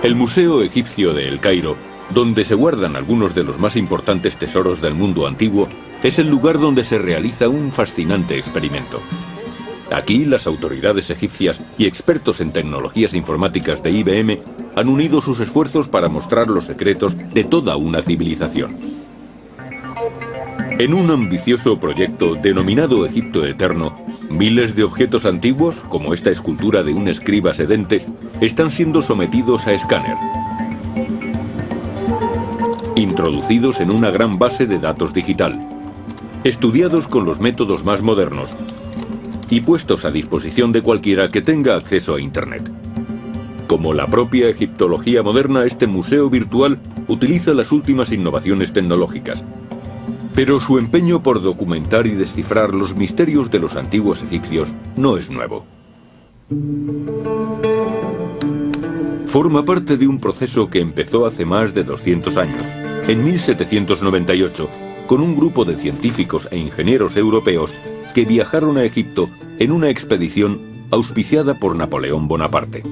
El Museo Egipcio de El Cairo, donde se guardan algunos de los más importantes tesoros del mundo antiguo, es el lugar donde se realiza un fascinante experimento. Aquí, las autoridades egipcias y expertos en tecnologías informáticas de IBM han unido sus esfuerzos para mostrar los secretos de toda una civilización. En un ambicioso proyecto denominado Egipto Eterno, miles de objetos antiguos, como esta escultura de un escriba sedente, están siendo sometidos a escáner, introducidos en una gran base de datos digital, estudiados con los métodos más modernos y puestos a disposición de cualquiera que tenga acceso a Internet. Como la propia egiptología moderna, este museo virtual utiliza las últimas innovaciones tecnológicas. Pero su empeño por documentar y descifrar los misterios de los antiguos egipcios no es nuevo. Forma parte de un proceso que empezó hace más de 200 años, en 1798, con un grupo de científicos e ingenieros europeos que viajaron a Egipto en una expedición auspiciada por Napoleón Bonaparte.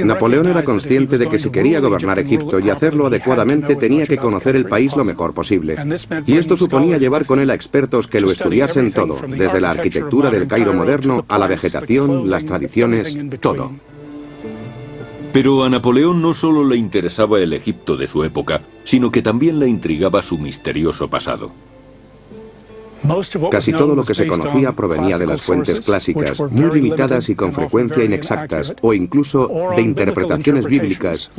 Napoleón era consciente de que si quería gobernar Egipto y hacerlo adecuadamente tenía que conocer el país lo mejor posible. Y esto suponía llevar con él a expertos que lo estudiasen todo, desde la arquitectura del Cairo moderno a la vegetación, las tradiciones, todo. Pero a Napoleón no solo le interesaba el Egipto de su época, sino que también le intrigaba su misterioso pasado. Casi todo lo que se conocía provenía de las fuentes clásicas, muy limitadas y con frecuencia inexactas, o incluso de interpretaciones bíblicas,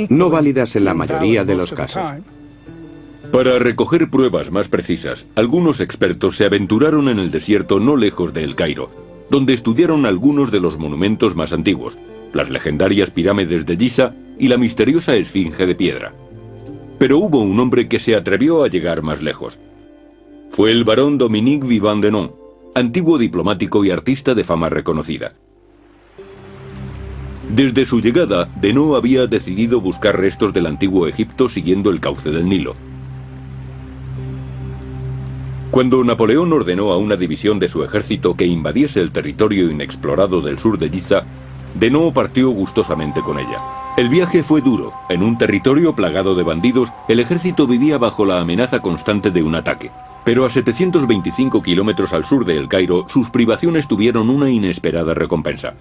no válidas en la mayoría de los casos. Para recoger pruebas más precisas, algunos expertos se aventuraron en el desierto no lejos de El Cairo, donde estudiaron algunos de los monumentos más antiguos, las legendarias pirámides de Giza y la misteriosa esfinge de piedra. Pero hubo un hombre que se atrevió a llegar más lejos. Fue el barón Dominique Vivant Denon, antiguo diplomático y artista de fama reconocida. Desde su llegada, Denon había decidido buscar restos del antiguo Egipto siguiendo el cauce del Nilo. Cuando Napoleón ordenó a una división de su ejército que invadiese el territorio inexplorado del sur de Giza, Denon partió gustosamente con ella. El viaje fue duro. En un territorio plagado de bandidos, el ejército vivía bajo la amenaza constante de un ataque. Pero a 725 kilómetros al sur de El Cairo, sus privaciones tuvieron una inesperada recompensa.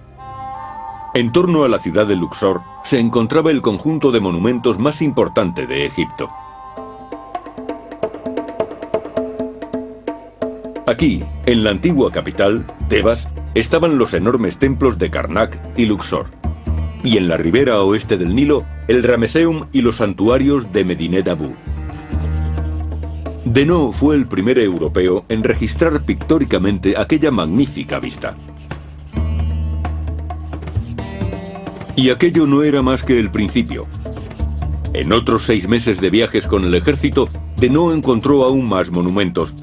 En torno a la ciudad de Luxor se encontraba el conjunto de monumentos más importante de Egipto. Aquí, en la antigua capital, Tebas, estaban los enormes templos de Karnak y Luxor. Y en la ribera oeste del Nilo, el Ramesseum y los santuarios de Medinet Habu. Denon fue el primer europeo en registrar pictóricamente aquella magnífica vista. Y aquello no era más que el principio. En otros 6 meses de viajes con el ejército, Denon encontró aún más monumentos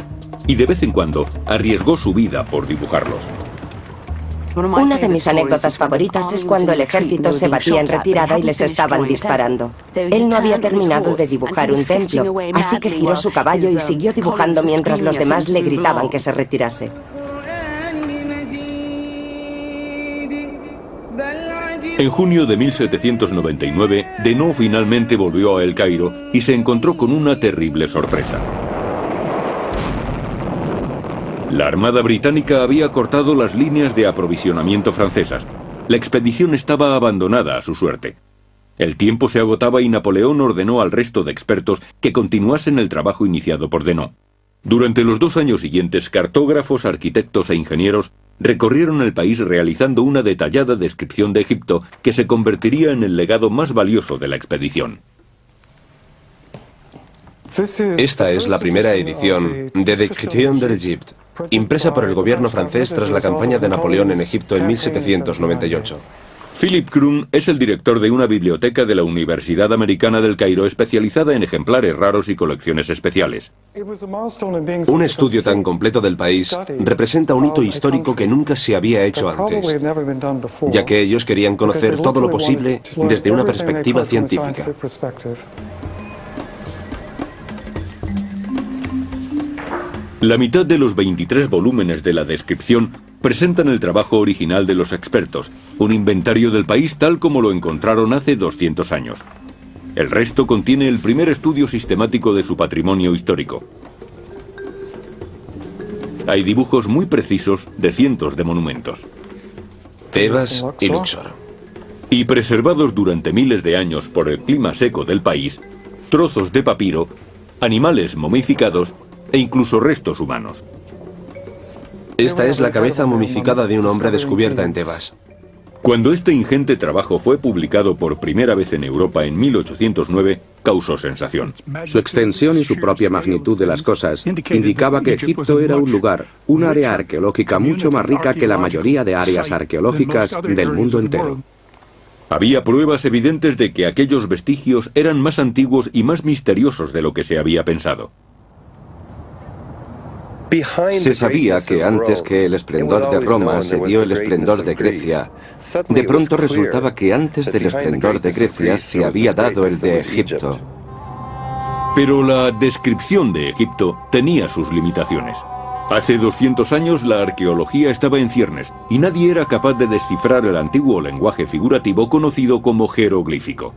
y de vez en cuando arriesgó su vida por dibujarlos. Una de mis anécdotas favoritas es cuando el ejército se batía en retirada y les estaban disparando. Él no había terminado de dibujar un templo, así que giró su caballo y siguió dibujando mientras los demás le gritaban que se retirase. En junio de 1799, Denon finalmente volvió a El Cairo y se encontró con una terrible sorpresa. La Armada Británica había cortado las líneas de aprovisionamiento francesas. La expedición estaba abandonada a su suerte. El tiempo se agotaba y Napoleón ordenó al resto de expertos que continuasen el trabajo iniciado por Denon. Durante los 2 años siguientes, cartógrafos, arquitectos e ingenieros recorrieron el país realizando una detallada descripción de Egipto que se convertiría en el legado más valioso de la expedición. Esta es la primera edición de Description de l'Égypte, impresa por el gobierno francés tras la campaña de Napoleón en Egipto en 1798. Philip Kroon es el director de una biblioteca de la Universidad Americana del Cairo especializada en ejemplares raros y colecciones especiales. Un estudio tan completo del país representa un hito histórico que nunca se había hecho antes, ya que ellos querían conocer todo lo posible desde una perspectiva científica. La mitad de los 23 volúmenes de la descripción presentan el trabajo original de los expertos, un inventario del país tal como lo encontraron hace 200 años. El resto contiene el primer estudio sistemático de su patrimonio histórico. Hay dibujos muy precisos de cientos de monumentos. Tebas y Luxor. Y preservados durante miles de años por el clima seco del país, trozos de papiro, animales momificados e incluso restos humanos. Esta es la cabeza momificada de un hombre descubierta en Tebas. Cuando este ingente trabajo fue publicado por primera vez en Europa en 1809, causó sensación. Su extensión y su propia magnitud de las cosas indicaba que Egipto era un lugar, un área arqueológica mucho más rica que la mayoría de áreas arqueológicas del mundo entero. Había pruebas evidentes de que aquellos vestigios eran más antiguos y más misteriosos de lo que se había pensado. Se sabía que antes que el esplendor de Roma se dio el esplendor de Grecia. De pronto resultaba que antes del esplendor de Grecia se había dado el de Egipto. Pero la descripción de Egipto tenía sus limitaciones. Hace 200 años la arqueología estaba en ciernes y nadie era capaz de descifrar el antiguo lenguaje figurativo conocido como jeroglífico.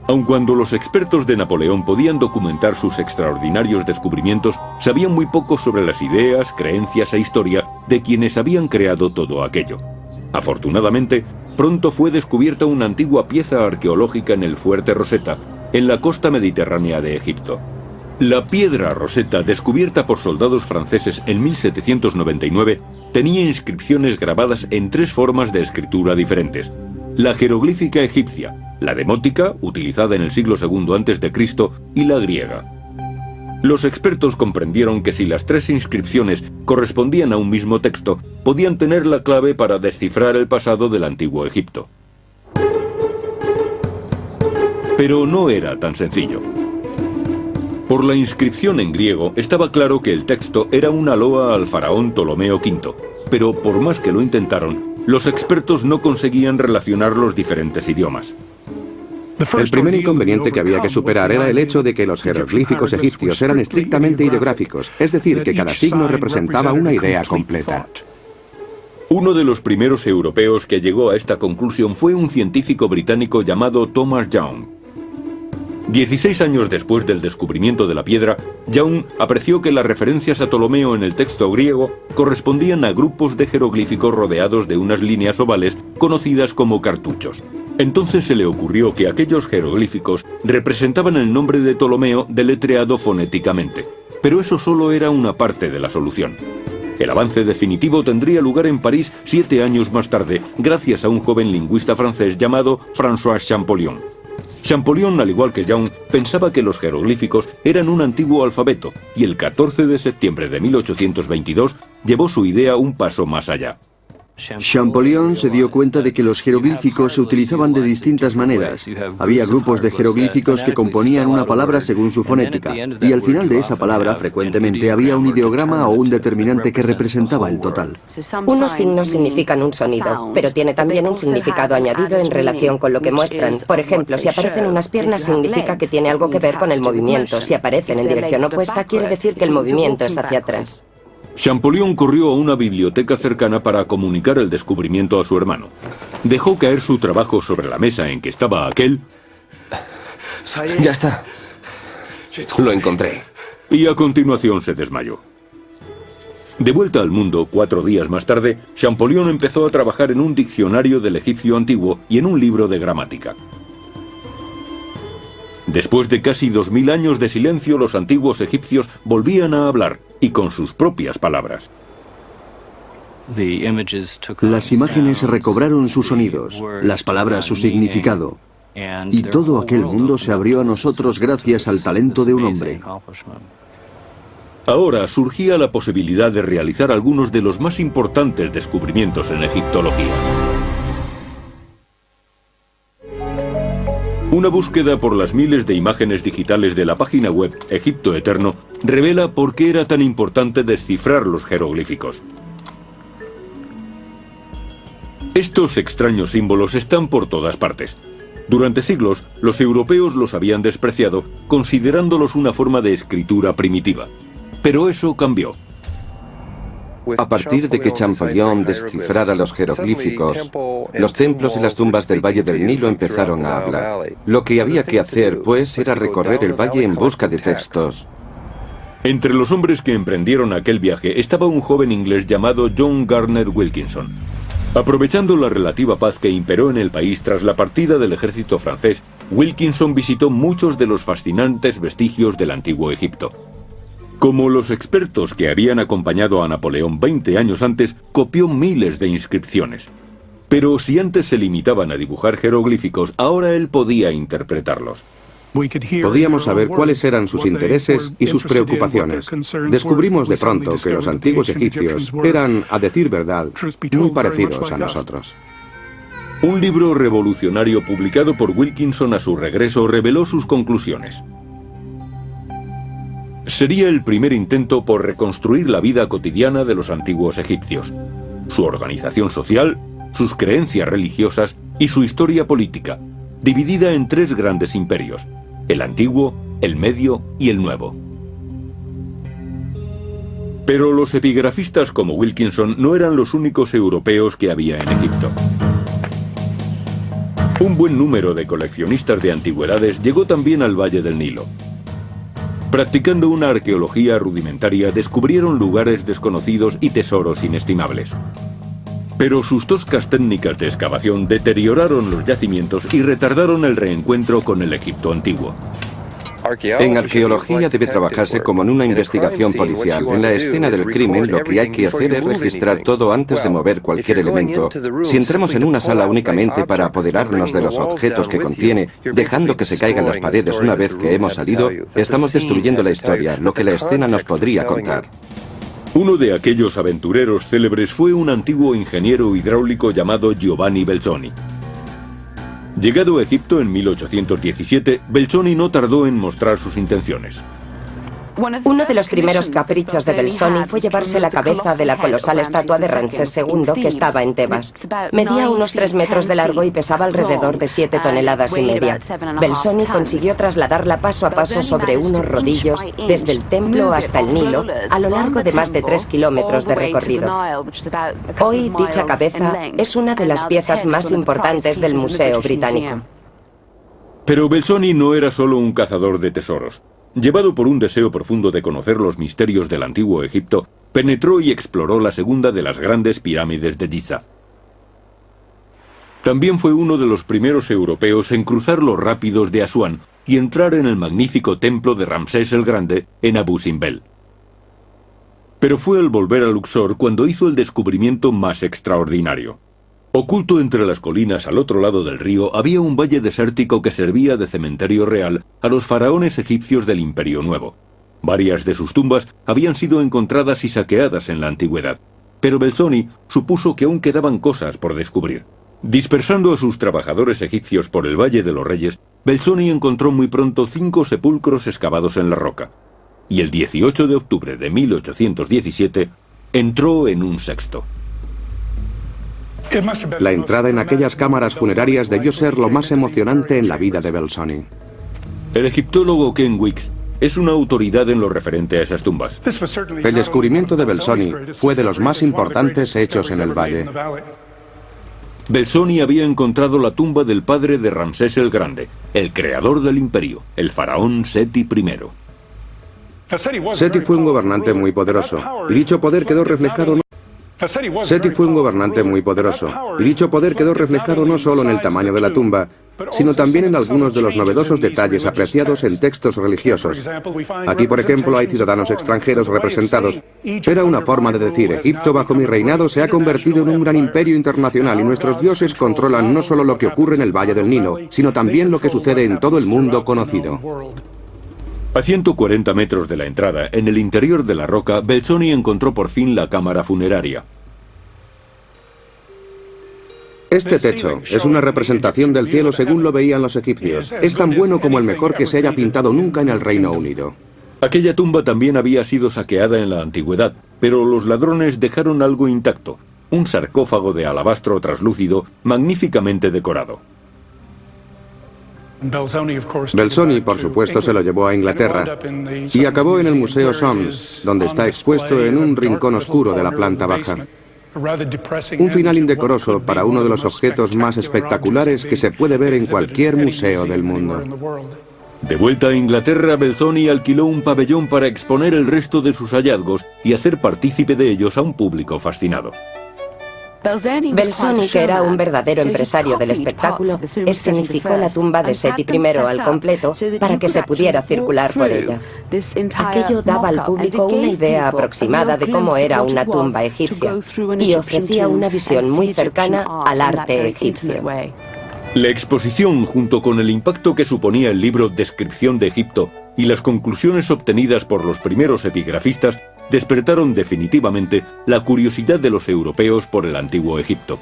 Aun cuando los expertos de Napoleón podían documentar sus extraordinarios descubrimientos, sabían muy poco sobre las ideas, creencias e historia de quienes habían creado todo aquello. Afortunadamente, pronto fue descubierta una antigua pieza arqueológica en el fuerte Rosetta, en la costa mediterránea de Egipto. La piedra Rosetta, descubierta por soldados franceses en 1799, tenía inscripciones grabadas en 3 formas de escritura diferentes: la jeroglífica egipcia, la demótica, utilizada en el siglo II a.C., y la griega. Los expertos comprendieron que si las 3 inscripciones correspondían a un mismo texto, podían tener la clave para descifrar el pasado del antiguo Egipto. Pero no era tan sencillo. Por la inscripción en griego estaba claro que el texto era una loa al faraón Ptolomeo V, pero por más que lo intentaron, los expertos no conseguían relacionar los diferentes idiomas. El primer inconveniente que había que superar era el hecho de que los jeroglíficos egipcios eran estrictamente ideográficos, es decir, que cada signo representaba una idea completa. Uno de los primeros europeos que llegó a esta conclusión fue un científico británico llamado Thomas Young. 16 años después del descubrimiento de la piedra, Young apreció que las referencias a Ptolomeo en el texto griego correspondían a grupos de jeroglíficos rodeados de unas líneas ovales conocidas como cartuchos. Entonces se le ocurrió que aquellos jeroglíficos representaban el nombre de Ptolomeo deletreado fonéticamente. Pero eso solo era una parte de la solución. El avance definitivo tendría lugar en París 7 años más tarde, gracias a un joven lingüista francés llamado François Champollion. Champollion, al igual que Young, pensaba que los jeroglíficos eran un antiguo alfabeto, y el 14 de septiembre de 1822 llevó su idea un paso más allá. Champollion se dio cuenta de que los jeroglíficos se utilizaban de distintas maneras. Había grupos de jeroglíficos que componían una palabra según su fonética, y al final de esa palabra frecuentemente había un ideograma o un determinante que representaba el total. Unos signos significan un sonido, pero tiene también un significado añadido en relación con lo que muestran. Por ejemplo, si aparecen unas piernas significa que tiene algo que ver con el movimiento. Si aparecen en dirección opuesta, quiere decir que el movimiento es hacia atrás. Champollion corrió a una biblioteca cercana para comunicar el descubrimiento a su hermano. Dejó caer su trabajo sobre la mesa en que estaba aquel. Ya está. Lo encontré. Y a continuación se desmayó. De vuelta al mundo, 4 días más tarde, Champollion empezó a trabajar en un diccionario del egipcio antiguo y en un libro de gramática. Después de casi 2000 años de silencio, los antiguos egipcios volvían a hablar, y con sus propias palabras. Las imágenes recobraron sus sonidos, las palabras su significado, y todo aquel mundo se abrió a nosotros gracias al talento de un hombre. Ahora surgía la posibilidad de realizar algunos de los más importantes descubrimientos en egiptología. Una búsqueda por las miles de imágenes digitales de la página web Egipto Eterno revela por qué era tan importante descifrar los jeroglíficos. Estos extraños símbolos están por todas partes. Durante siglos, los europeos los habían despreciado, considerándolos una forma de escritura primitiva. Pero eso cambió. A partir de que Champollion descifrara los jeroglíficos, los templos y las tumbas del Valle del Nilo empezaron a hablar. Lo que había que hacer, pues, era recorrer el valle en busca de textos. Entre los hombres que emprendieron aquel viaje estaba un joven inglés llamado John Garner Wilkinson. Aprovechando la relativa paz que imperó en el país tras la partida del ejército francés, Wilkinson visitó muchos de los fascinantes vestigios del antiguo Egipto. Como los expertos que habían acompañado a Napoleón 20 años antes, copió miles de inscripciones. Pero si antes se limitaban a dibujar jeroglíficos, ahora él podía interpretarlos. Podíamos saber cuáles eran sus intereses y sus preocupaciones. Descubrimos de pronto que los antiguos egipcios eran, a decir verdad, muy parecidos a nosotros. Un libro revolucionario publicado por Wilkinson a su regreso reveló sus conclusiones. Sería el primer intento por reconstruir la vida cotidiana de los antiguos egipcios, su organización social, sus creencias religiosas y su historia política, dividida en 3 grandes imperios: el antiguo, el medio y el nuevo. Pero los epigrafistas como Wilkinson no eran los únicos europeos que había en Egipto. Un buen número de coleccionistas de antigüedades llegó también al Valle del Nilo. Practicando una arqueología rudimentaria, descubrieron lugares desconocidos y tesoros inestimables. Pero sus toscas técnicas de excavación deterioraron los yacimientos y retardaron el reencuentro con el Egipto antiguo. En arqueología debe trabajarse como en una investigación policial. En la escena del crimen lo que hay que hacer es registrar todo antes de mover cualquier elemento. Si entramos en una sala únicamente para apoderarnos de los objetos que contiene, dejando que se caigan las paredes una vez que hemos salido, estamos destruyendo la historia, lo que la escena nos podría contar. Uno de aquellos aventureros célebres fue un antiguo ingeniero hidráulico llamado Giovanni Belzoni. Llegado a Egipto en 1817, Belzoni no tardó en mostrar sus intenciones. Uno de los primeros caprichos de Belzoni fue llevarse la cabeza de la colosal estatua de Ramsés II que estaba en Tebas. Medía unos 3 metros de largo y pesaba alrededor de 7 toneladas y media. Belzoni consiguió trasladarla paso a paso sobre unos rodillos desde el templo hasta el Nilo, a lo largo de más de 3 kilómetros de recorrido. Hoy dicha cabeza es una de las piezas más importantes del Museo Británico. Pero Belzoni no era solo un cazador de tesoros. Llevado por un deseo profundo de conocer los misterios del antiguo Egipto, penetró y exploró la segunda de las grandes pirámides de Giza. También fue uno de los primeros europeos en cruzar los rápidos de Asuán y entrar en el magnífico templo de Ramsés el Grande en Abu Simbel. Pero fue al volver a Luxor cuando hizo el descubrimiento más extraordinario. Oculto entre las colinas al otro lado del río había un valle desértico que servía de cementerio real a los faraones egipcios del Imperio Nuevo. Varias de sus tumbas habían sido encontradas y saqueadas en la antigüedad, pero Belzoni supuso que aún quedaban cosas por descubrir. Dispersando a sus trabajadores egipcios por el Valle de los Reyes, Belzoni encontró muy pronto 5 sepulcros excavados en la roca, y el 18 de octubre de 1817 entró en un sexto. La entrada en aquellas cámaras funerarias debió ser lo más emocionante en la vida de Belzoni. El egiptólogo Ken Weeks es una autoridad en lo referente a esas tumbas. El descubrimiento de Belzoni fue de los más importantes hechos en el valle. Belzoni había encontrado la tumba del padre de Ramsés el Grande, el creador del imperio, el faraón Seti I. Seti fue un gobernante muy poderoso, y dicho poder quedó reflejado no solo en el tamaño de la tumba, sino también en algunos de los novedosos detalles apreciados en textos religiosos. Aquí, por ejemplo, hay ciudadanos extranjeros representados. Era una forma de decir: Egipto bajo mi reinado se ha convertido en un gran imperio internacional y nuestros dioses controlan no solo lo que ocurre en el Valle del Nilo, sino también lo que sucede en todo el mundo conocido. A 140 metros de la entrada, en el interior de la roca, Belzoni encontró por fin la cámara funeraria. Este techo es una representación del cielo según lo veían los egipcios. Es tan bueno como el mejor que se haya pintado nunca en el Reino Unido. Aquella tumba también había sido saqueada en la antigüedad, pero los ladrones dejaron algo intacto: un sarcófago de alabastro traslúcido magníficamente decorado. Belzoni, por supuesto, se lo llevó a Inglaterra y acabó en el Museo Soames, donde está expuesto en un rincón oscuro de la planta baja. Un final indecoroso para uno de los objetos más espectaculares que se puede ver en cualquier museo del mundo. De vuelta a Inglaterra, Belzoni alquiló un pabellón para exponer el resto de sus hallazgos y hacer partícipe de ellos a un público fascinado. Belzoni, que era un verdadero empresario del espectáculo, escenificó la tumba de Seti I al completo para que se pudiera circular por ella. Aquello daba al público una idea aproximada de cómo era una tumba egipcia y ofrecía una visión muy cercana al arte egipcio. La exposición, junto con el impacto que suponía el libro Descripción de Egipto y las conclusiones obtenidas por los primeros epigrafistas, despertaron definitivamente la curiosidad de los europeos por el antiguo Egipto.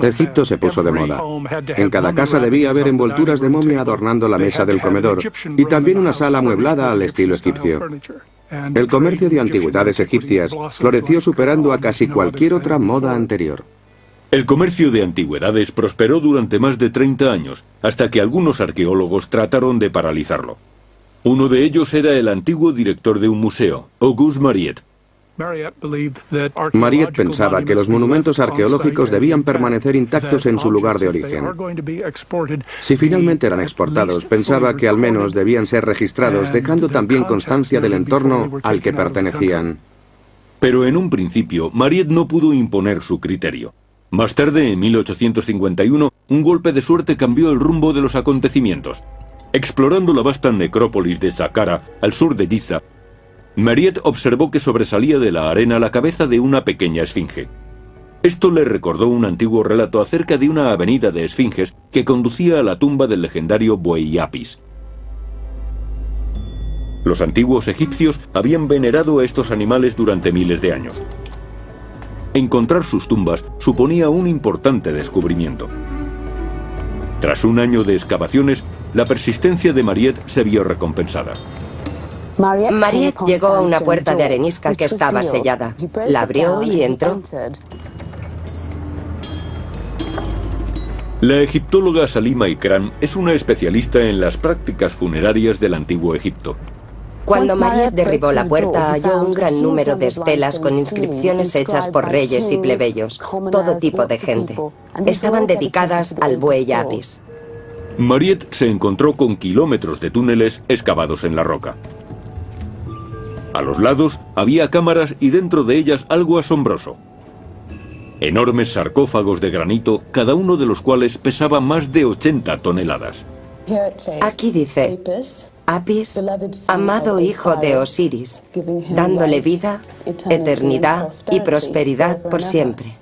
Egipto se puso de moda. En cada casa debía haber envolturas de momia adornando la mesa del comedor y también una sala amueblada al estilo egipcio. El comercio de antigüedades egipcias floreció superando a casi cualquier otra moda anterior. El comercio de antigüedades prosperó durante más de 30 años, hasta que algunos arqueólogos trataron de paralizarlo. Uno de ellos era el antiguo director de un museo, Auguste Mariette. Mariette pensaba que los monumentos arqueológicos debían permanecer intactos en su lugar de origen. Si finalmente eran exportados, pensaba que al menos debían ser registrados, dejando también constancia del entorno al que pertenecían. Pero en un principio, Mariette no pudo imponer su criterio. Más tarde, en 1851, un golpe de suerte cambió el rumbo de los acontecimientos. Explorando la vasta necrópolis de Saqqara, al sur de Giza, Mariette observó que sobresalía de la arena la cabeza de una pequeña esfinge. Esto le recordó un antiguo relato acerca de una avenida de esfinges que conducía a la tumba del legendario buey Apis. Los antiguos egipcios habían venerado a estos animales durante miles de años. Encontrar sus tumbas suponía un importante descubrimiento. Tras un año de excavaciones, la persistencia de Mariette se vio recompensada. Mariette llegó a una puerta de arenisca que estaba sellada. La abrió y entró. La egiptóloga Salima Ikram es una especialista en las prácticas funerarias del antiguo Egipto. Cuando Mariette derribó la puerta, halló un gran número de estelas con inscripciones hechas por reyes y plebeyos, todo tipo de gente. Estaban dedicadas al buey Apis. Mariette se encontró con kilómetros de túneles excavados en la roca. A los lados había cámaras y dentro de ellas algo asombroso. Enormes sarcófagos de granito, cada uno de los cuales pesaba más de 80 toneladas. Aquí dice: Apis, amado hijo de Osiris, dándole vida, eternidad y prosperidad por siempre.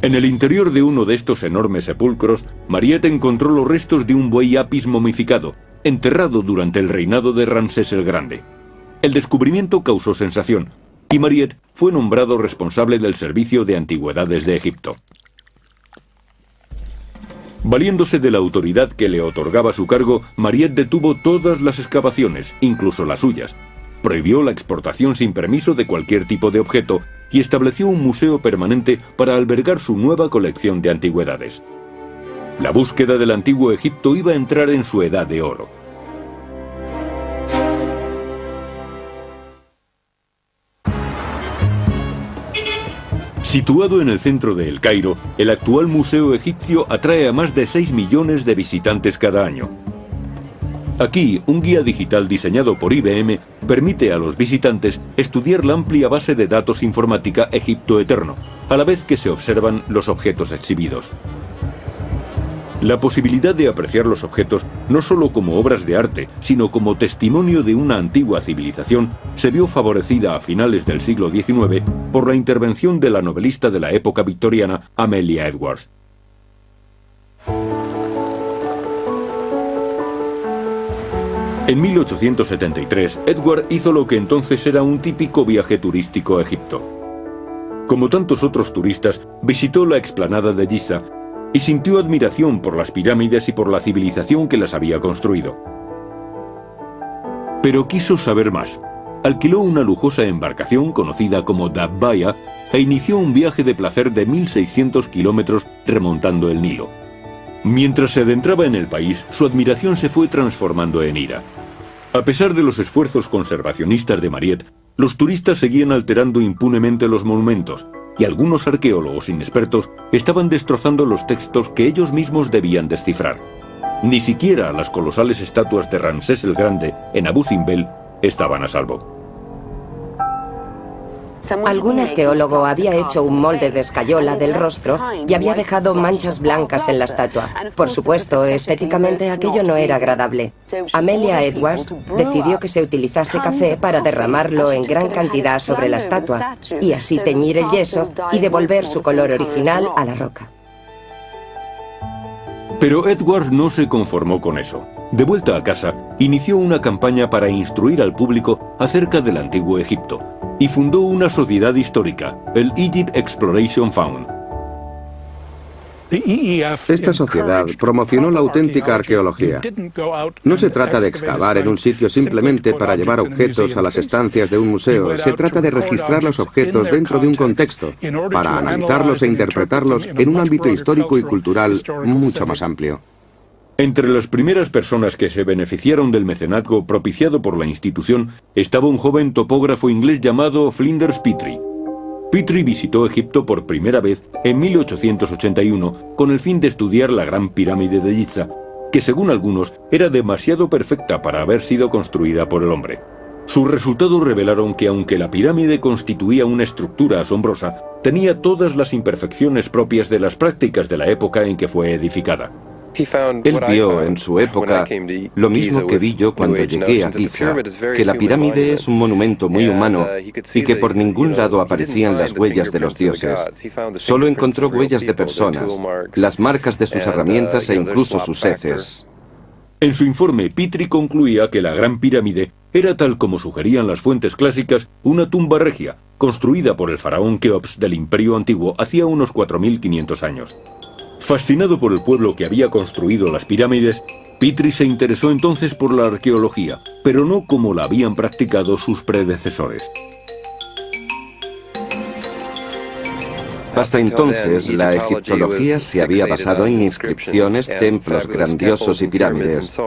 En el interior de uno de estos enormes sepulcros, Mariette encontró los restos de un buey Apis momificado, enterrado durante el reinado de Ramsés el Grande. El descubrimiento causó sensación, y Mariette fue nombrado responsable del servicio de antigüedades de Egipto. Valiéndose de la autoridad que le otorgaba su cargo, Mariette detuvo todas las excavaciones, incluso las suyas. Prohibió la exportación sin permiso de cualquier tipo de objeto y estableció un museo permanente para albergar su nueva colección de antigüedades. La búsqueda del antiguo Egipto iba a entrar en su edad de oro. Situado en el centro de El Cairo, el actual museo egipcio atrae a más de 6 millones de visitantes cada año. Aquí, un guía digital diseñado por IBM permite a los visitantes estudiar la amplia base de datos informática Egipto Eterno, a la vez que se observan los objetos exhibidos. La posibilidad de apreciar los objetos no solo como obras de arte, sino como testimonio de una antigua civilización, se vio favorecida a finales del siglo XIX por la intervención de la novelista de la época victoriana, Amelia Edwards. En 1873, Edward hizo lo que entonces era un típico viaje turístico a Egipto. Como tantos otros turistas, visitó la explanada de Giza y sintió admiración por las pirámides y por la civilización que las había construido. Pero quiso saber más. Alquiló una lujosa embarcación conocida como Dabbaya e inició un viaje de placer de 1.600 kilómetros remontando el Nilo. Mientras se adentraba en el país, su admiración se fue transformando en ira. A pesar de los esfuerzos conservacionistas de Mariette, los turistas seguían alterando impunemente los monumentos, y algunos arqueólogos inexpertos estaban destrozando los textos que ellos mismos debían descifrar. Ni siquiera las colosales estatuas de Ramsés el Grande en Abu Simbel estaban a salvo. Algún arqueólogo había hecho un molde de escayola del rostro y había dejado manchas blancas en la estatua. Por supuesto, estéticamente aquello no era agradable. Amelia Edwards decidió que se utilizase café para derramarlo en gran cantidad sobre la estatua y así teñir el yeso y devolver su color original a la roca. Pero Edwards no se conformó con eso. De vuelta a casa, inició una campaña para instruir al público acerca del antiguo Egipto y fundó una sociedad histórica, el Egypt Exploration Fund. Esta sociedad promocionó la auténtica arqueología. No se trata de excavar en un sitio simplemente para llevar objetos a las estancias de un museo. Se trata de registrar los objetos dentro de un contexto, para analizarlos e interpretarlos en un ámbito histórico y cultural mucho más amplio. Entre las primeras personas que se beneficiaron del mecenazgo propiciado por la institución estaba un joven topógrafo inglés llamado Flinders Petrie. Petrie visitó Egipto por primera vez en 1881 con el fin de estudiar la Gran Pirámide de Giza, que según algunos era demasiado perfecta para haber sido construida por el hombre. Sus resultados revelaron que aunque la pirámide constituía una estructura asombrosa, tenía todas las imperfecciones propias de las prácticas de la época en que fue edificada. Él vio en su época lo mismo que vi yo cuando llegué a Giza, que la pirámide es un monumento muy humano y que por ningún lado aparecían las huellas de los dioses. Solo encontró huellas de personas, las marcas de sus herramientas e incluso sus heces. En su informe, Petrie concluía que la Gran Pirámide era, tal como sugerían las fuentes clásicas, una tumba regia, construida por el faraón Keops del Imperio Antiguo hacía unos 4500 años. Fascinado por el pueblo que había construido las pirámides, Petrie se interesó entonces por la arqueología, pero no como la habían practicado sus predecesores. Hasta entonces, la egiptología se había basado en inscripciones, templos grandiosos y pirámides,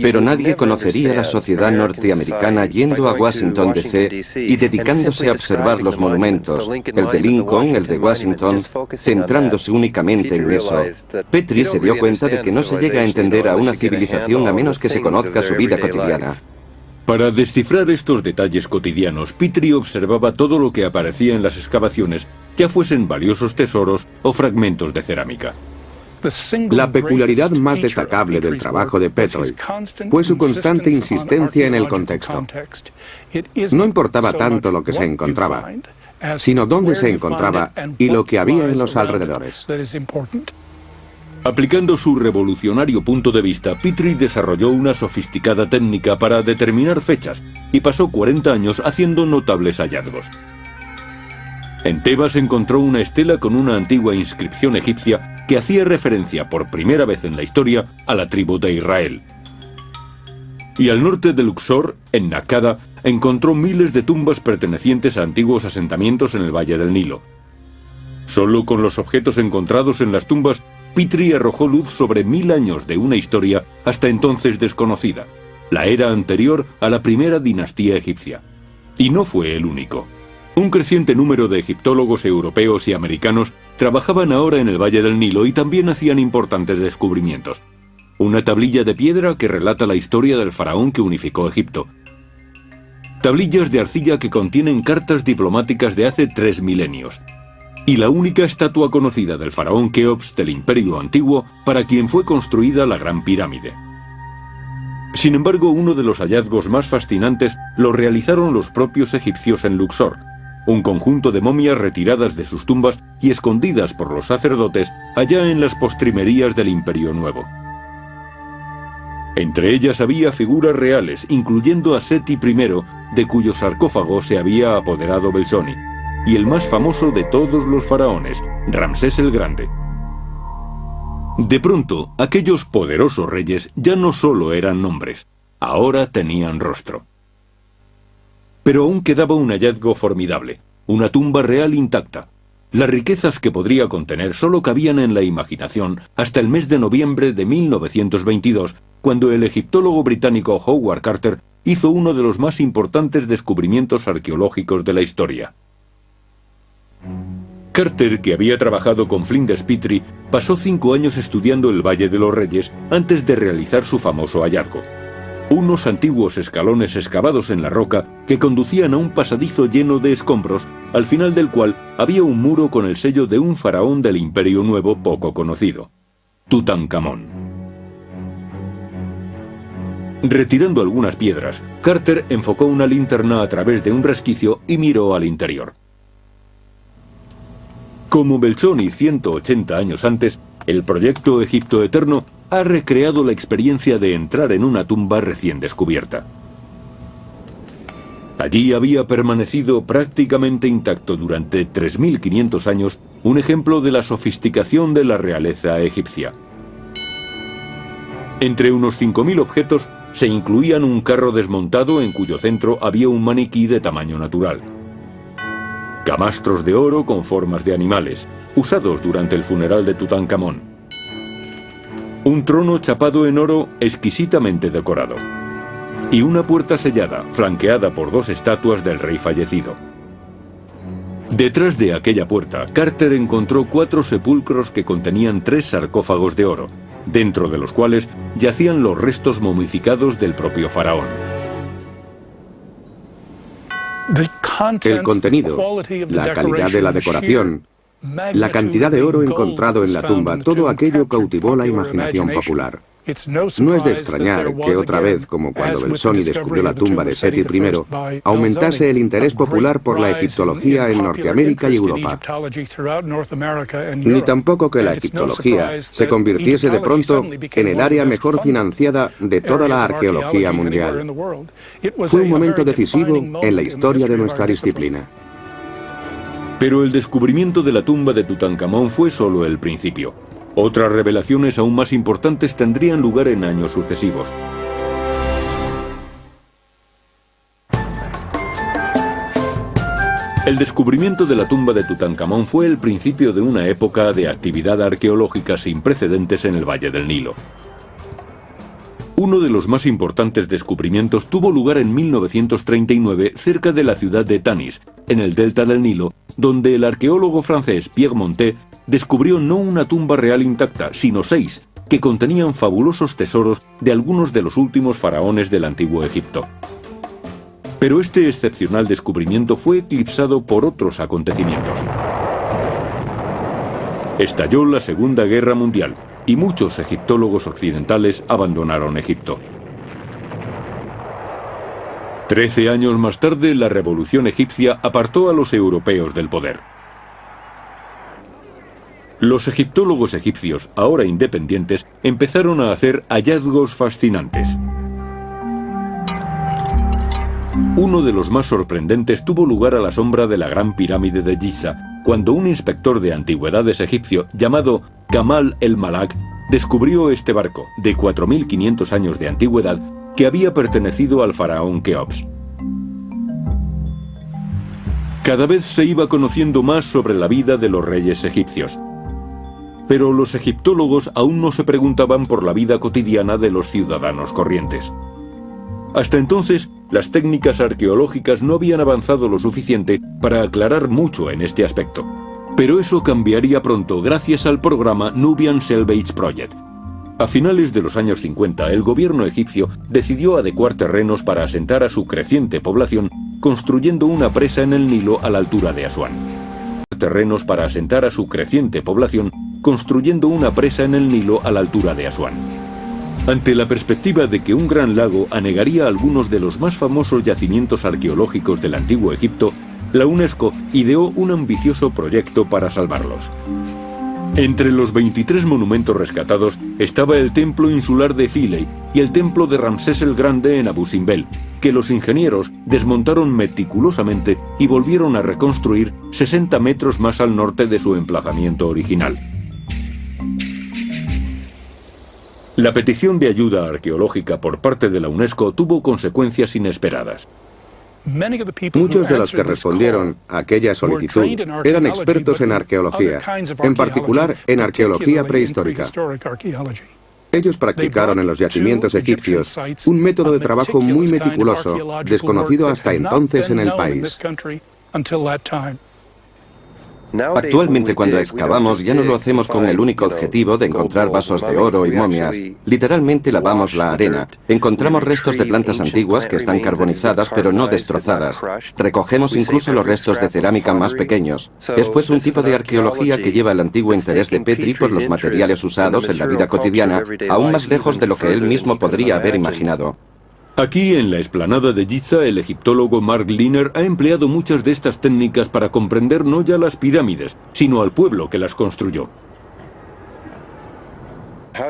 pero nadie conocería la sociedad norteamericana yendo a Washington, D.C. y dedicándose a observar los monumentos, el de Lincoln, el de Washington, centrándose únicamente en eso. Petrie se dio cuenta de que no se llega a entender a una civilización a menos que se conozca su vida cotidiana. Para descifrar estos detalles cotidianos, Petrie observaba todo lo que aparecía en las excavaciones, ya fuesen valiosos tesoros o fragmentos de cerámica. La peculiaridad más destacable del trabajo de Petrie fue su constante insistencia en el contexto. No importaba tanto lo que se encontraba, sino dónde se encontraba y lo que había en los alrededores. Aplicando su revolucionario punto de vista, Petrie desarrolló una sofisticada técnica para determinar fechas y pasó 40 años haciendo notables hallazgos. En Tebas encontró una estela con una antigua inscripción egipcia que hacía referencia por primera vez en la historia a la tribu de Israel. Y al norte de Luxor, en Nakada, encontró miles de tumbas pertenecientes a antiguos asentamientos en el Valle del Nilo. Solo con los objetos encontrados en las tumbas, Petrie arrojó luz sobre 1000 años de una historia hasta entonces desconocida, la era anterior a la primera dinastía egipcia. Y no fue el único. Un creciente número de egiptólogos europeos y americanos trabajaban ahora en el Valle del Nilo y también hacían importantes descubrimientos. Una tablilla de piedra que relata la historia del faraón que unificó Egipto. Tablillas de arcilla que contienen cartas diplomáticas de hace 3 milenios. Y la única estatua conocida del faraón Keops del Imperio Antiguo para quien fue construida la Gran Pirámide. Sin embargo, uno de los hallazgos más fascinantes lo realizaron los propios egipcios en Luxor, un conjunto de momias retiradas de sus tumbas y escondidas por los sacerdotes allá en las postrimerías del Imperio Nuevo. Entre ellas había figuras reales, incluyendo a Seti I, de cuyo sarcófago se había apoderado Belzoni, y el más famoso de todos los faraones, Ramsés el Grande. De pronto, aquellos poderosos reyes ya no solo eran nombres, ahora tenían rostro. Pero aún quedaba un hallazgo formidable, una tumba real intacta. Las riquezas que podría contener solo cabían en la imaginación hasta el mes de noviembre de 1922, cuando el egiptólogo británico Howard Carter hizo uno de los más importantes descubrimientos arqueológicos de la historia. Carter, que había trabajado con Flinders Petrie, pasó 5 años estudiando el Valle de los Reyes antes de realizar su famoso hallazgo. Unos antiguos escalones excavados en la roca que conducían a un pasadizo lleno de escombros, al final del cual había un muro con el sello de un faraón del Imperio Nuevo poco conocido, Tutankamón. Retirando algunas piedras, Carter enfocó una linterna a través de un resquicio y miró al interior. Como Belzoni 180 años antes, el proyecto Egipto Eterno ha recreado la experiencia de entrar en una tumba recién descubierta. Allí había permanecido prácticamente intacto durante 3.500 años un ejemplo de la sofisticación de la realeza egipcia. Entre unos 5.000 objetos se incluían un carro desmontado en cuyo centro había un maniquí de tamaño natural. Camastros de oro con formas de animales, usados durante el funeral de Tutankamón. Un trono chapado en oro exquisitamente decorado. Y una puerta sellada, flanqueada por 2 estatuas del rey fallecido. Detrás de aquella puerta, Carter encontró 4 sepulcros que contenían 3 sarcófagos de oro, dentro de los cuales yacían los restos momificados del propio faraón. El contenido, la calidad de la decoración, la cantidad de oro encontrado en la tumba, todo aquello cautivó la imaginación popular. No es de extrañar que otra vez, como cuando Belzoni descubrió la tumba de Seti I, aumentase el interés popular por la egiptología en Norteamérica y Europa. Ni tampoco que la egiptología se convirtiese de pronto en el área mejor financiada de toda la arqueología mundial. Fue un momento decisivo en la historia de nuestra disciplina. Pero el descubrimiento de la tumba de Tutankamón fue solo el principio. Otras revelaciones aún más importantes tendrían lugar en años sucesivos. El descubrimiento de la tumba de Tutankamón fue el principio de una época de actividad arqueológica sin precedentes en el Valle del Nilo. Uno de los más importantes descubrimientos tuvo lugar en 1939 cerca de la ciudad de Tanis, en el delta del Nilo, donde el arqueólogo francés Pierre Montet descubrió no una tumba real intacta, sino 6, que contenían fabulosos tesoros de algunos de los últimos faraones del antiguo Egipto. Pero este excepcional descubrimiento fue eclipsado por otros acontecimientos. Estalló la Segunda Guerra Mundial y muchos egiptólogos occidentales abandonaron Egipto. 13 años más tarde, la revolución egipcia apartó a los europeos del poder. Los egiptólogos egipcios, ahora independientes, empezaron a hacer hallazgos fascinantes. Uno de los más sorprendentes tuvo lugar a la sombra de la Gran Pirámide de Giza, cuando un inspector de antigüedades egipcio llamado Gamal el-Malak descubrió este barco, de 4.500 años de antigüedad, que había pertenecido al faraón Keops. Cada vez se iba conociendo más sobre la vida de los reyes egipcios. Pero los egiptólogos aún no se preguntaban por la vida cotidiana de los ciudadanos corrientes. Hasta entonces, las técnicas arqueológicas no habían avanzado lo suficiente para aclarar mucho en este aspecto. Pero eso cambiaría pronto gracias al programa Nubian Salvage Project. A finales de los años 50, el gobierno egipcio decidió adecuar terrenos para asentar a su creciente población, construyendo una presa en el Nilo a la altura de Asuán. Terrenos para asentar a su creciente población, construyendo una presa en el Nilo a la altura de Asuán. Ante la perspectiva de que un gran lago anegaría algunos de los más famosos yacimientos arqueológicos del antiguo Egipto, la UNESCO ideó un ambicioso proyecto para salvarlos. Entre los 23 monumentos rescatados estaba el templo insular de Philae y el templo de Ramsés el Grande en Abu Simbel, que los ingenieros desmontaron meticulosamente y volvieron a reconstruir 60 metros más al norte de su emplazamiento original. La petición de ayuda arqueológica por parte de la UNESCO tuvo consecuencias inesperadas. Muchos de los que respondieron a aquella solicitud eran expertos en arqueología, en particular en arqueología prehistórica. Ellos practicaron en los yacimientos egipcios un método de trabajo muy meticuloso, desconocido hasta entonces en el país. Actualmente, cuando excavamos, ya no lo hacemos con el único objetivo de encontrar vasos de oro y momias. Literalmente lavamos la arena. Encontramos restos de plantas antiguas que están carbonizadas pero no destrozadas. Recogemos incluso los restos de cerámica más pequeños. Es pues un tipo de arqueología que lleva el antiguo interés de Petrie por los materiales usados en la vida cotidiana aún más lejos de lo que él mismo podría haber imaginado. Aquí, en la explanada de Giza, el egiptólogo Mark Liner ha empleado muchas de estas técnicas para comprender no ya las pirámides, sino al pueblo que las construyó.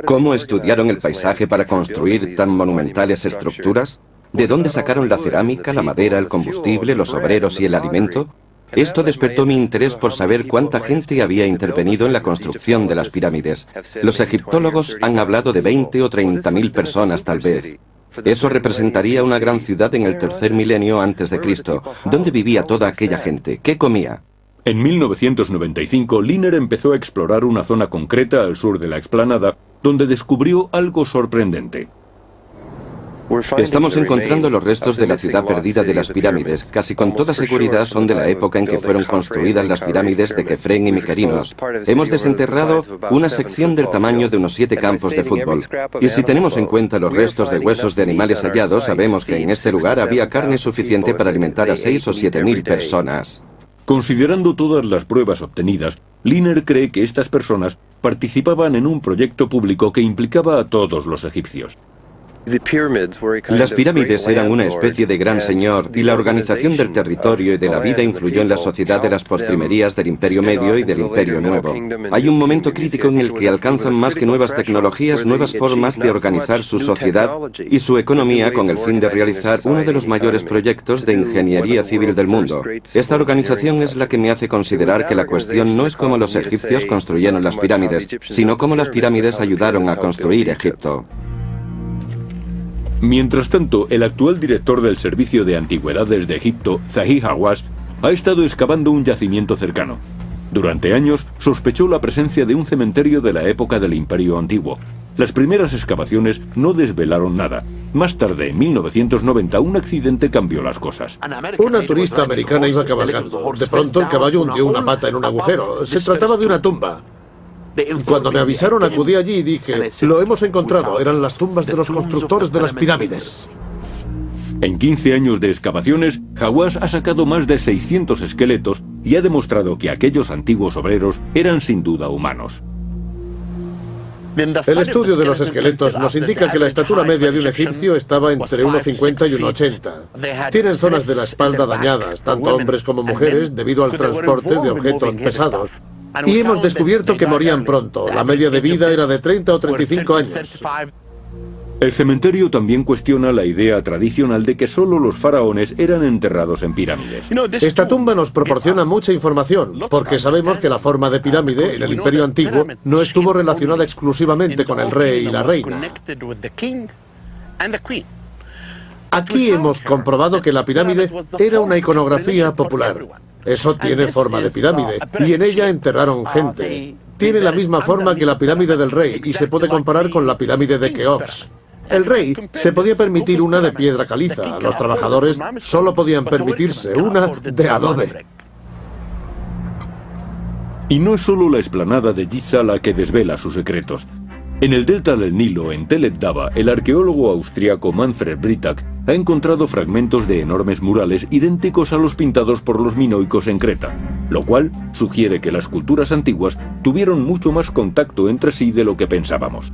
¿Cómo estudiaron el paisaje para construir tan monumentales estructuras? ¿De dónde sacaron la cerámica, la madera, el combustible, los obreros y el alimento? Esto despertó mi interés por saber cuánta gente había intervenido en la construcción de las pirámides. Los egiptólogos han hablado de 20 o 30.000 personas tal vez. Eso representaría una gran ciudad en el tercer milenio antes de Cristo. ¿Dónde vivía toda aquella gente? ¿Qué comía? En 1995, Liner empezó a explorar una zona concreta al sur de la explanada, donde descubrió algo sorprendente. Estamos encontrando los restos de la ciudad perdida de las pirámides. Casi con toda seguridad son de la época en que fueron construidas las pirámides de Kefren y Mykerinos. Hemos desenterrado una sección del tamaño de unos 7 campos de fútbol. Y si tenemos en cuenta los restos de huesos de animales hallados, sabemos que en este lugar había carne suficiente para alimentar a 6 o 7.000 personas. Considerando todas las pruebas obtenidas, Liner cree que estas personas participaban en un proyecto público que implicaba a todos los egipcios. Las pirámides eran una especie de gran señor y la organización del territorio y de la vida influyó en la sociedad de las postrimerías del Imperio Medio y del Imperio Nuevo. Hay un momento crítico en el que alcanzan más que nuevas tecnologías, nuevas formas de organizar su sociedad y su economía con el fin de realizar uno de los mayores proyectos de ingeniería civil del mundo. Esta organización es la que me hace considerar que la cuestión no es cómo los egipcios construyeron las pirámides, sino cómo las pirámides ayudaron a construir Egipto. Mientras tanto, el actual director del Servicio de Antigüedades de Egipto, Zahi Hawass, ha estado excavando un yacimiento cercano. Durante años sospechó la presencia de un cementerio de la época del Imperio Antiguo. Las primeras excavaciones no desvelaron nada. Más tarde, en 1990, un accidente cambió las cosas. Una turista americana iba cabalgando. De pronto el caballo hundió una pata en un agujero. Se trataba de una tumba. Cuando me avisaron acudí allí y dije, lo hemos encontrado, eran las tumbas de los constructores de las pirámides. En 15 años de excavaciones, Hawass ha sacado más de 600 esqueletos y ha demostrado que aquellos antiguos obreros eran sin duda humanos. El estudio de los esqueletos nos indica que la estatura media de un egipcio estaba entre 1,50 y 1,80. Tienen zonas de la espalda dañadas, tanto hombres como mujeres, debido al transporte de objetos pesados. Y hemos descubierto que morían pronto. La media de vida era de 30 o 35 años. El cementerio también cuestiona la idea tradicional de que solo los faraones eran enterrados en pirámides. Esta tumba nos proporciona mucha información, porque sabemos que la forma de pirámide en el Imperio Antiguo no estuvo relacionada exclusivamente con el rey y la reina. Aquí hemos comprobado que la pirámide era una iconografía popular. Eso tiene forma de pirámide, y en ella enterraron gente. Tiene la misma forma que la pirámide del rey, y se puede comparar con la pirámide de Keops. El rey se podía permitir una de piedra caliza, los trabajadores solo podían permitirse una de adobe. Y no es solo la explanada de Giza la que desvela sus secretos. En el delta del Nilo, en Tel el Daba, el arqueólogo austríaco Manfred Britack ha encontrado fragmentos de enormes murales idénticos a los pintados por los minoicos en Creta, lo cual sugiere que las culturas antiguas tuvieron mucho más contacto entre sí de lo que pensábamos.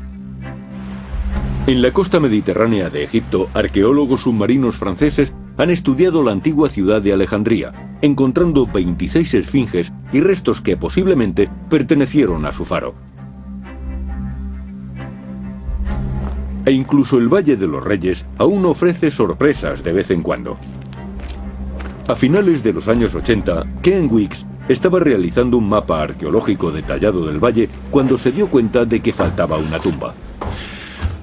En la costa mediterránea de Egipto, arqueólogos submarinos franceses han estudiado la antigua ciudad de Alejandría, encontrando 26 esfinges y restos que posiblemente pertenecieron a su faro. E incluso el Valle de los Reyes aún ofrece sorpresas de vez en cuando. A finales de los años 80, Ken Weeks estaba realizando un mapa arqueológico detallado del valle cuando se dio cuenta de que faltaba una tumba.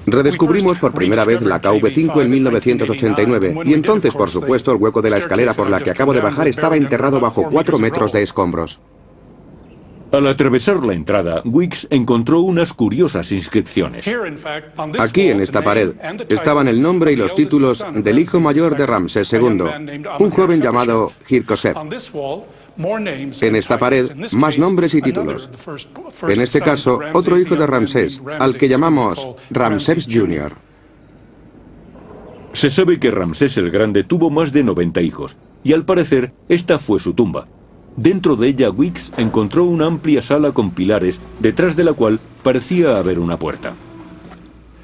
Redescubrimos por primera vez la KV5 en 1989 y entonces, por supuesto, el hueco de la escalera por la que acabo de bajar estaba enterrado bajo 4 metros de escombros. Al atravesar la entrada, Weeks encontró unas curiosas inscripciones. Aquí, en esta pared, estaban el nombre y los títulos del hijo mayor de Ramsés II, un joven llamado Hirkosev. En esta pared, más nombres y títulos. En este caso, otro hijo de Ramsés, al que llamamos Ramsés Jr. Se sabe que Ramsés el Grande tuvo más de 90 hijos, y al parecer, esta fue su tumba. Dentro de ella, Weeks encontró una amplia sala con pilares, detrás de la cual parecía haber una puerta.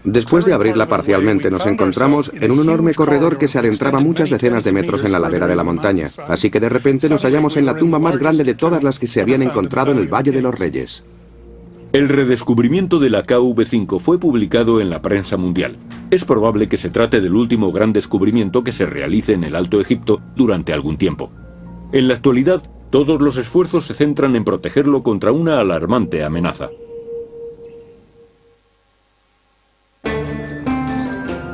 Después de abrirla parcialmente, nos encontramos en un enorme corredor que se adentraba muchas decenas de metros en la ladera de la montaña. Así que de repente nos hallamos en la tumba más grande de todas las que se habían encontrado en el Valle de los Reyes. El redescubrimiento de la KV5 fue publicado en la prensa mundial. Es probable que se trate del último gran descubrimiento que se realice en el Alto Egipto durante algún tiempo. En la actualidad, todos los esfuerzos se centran en protegerlo contra una alarmante amenaza.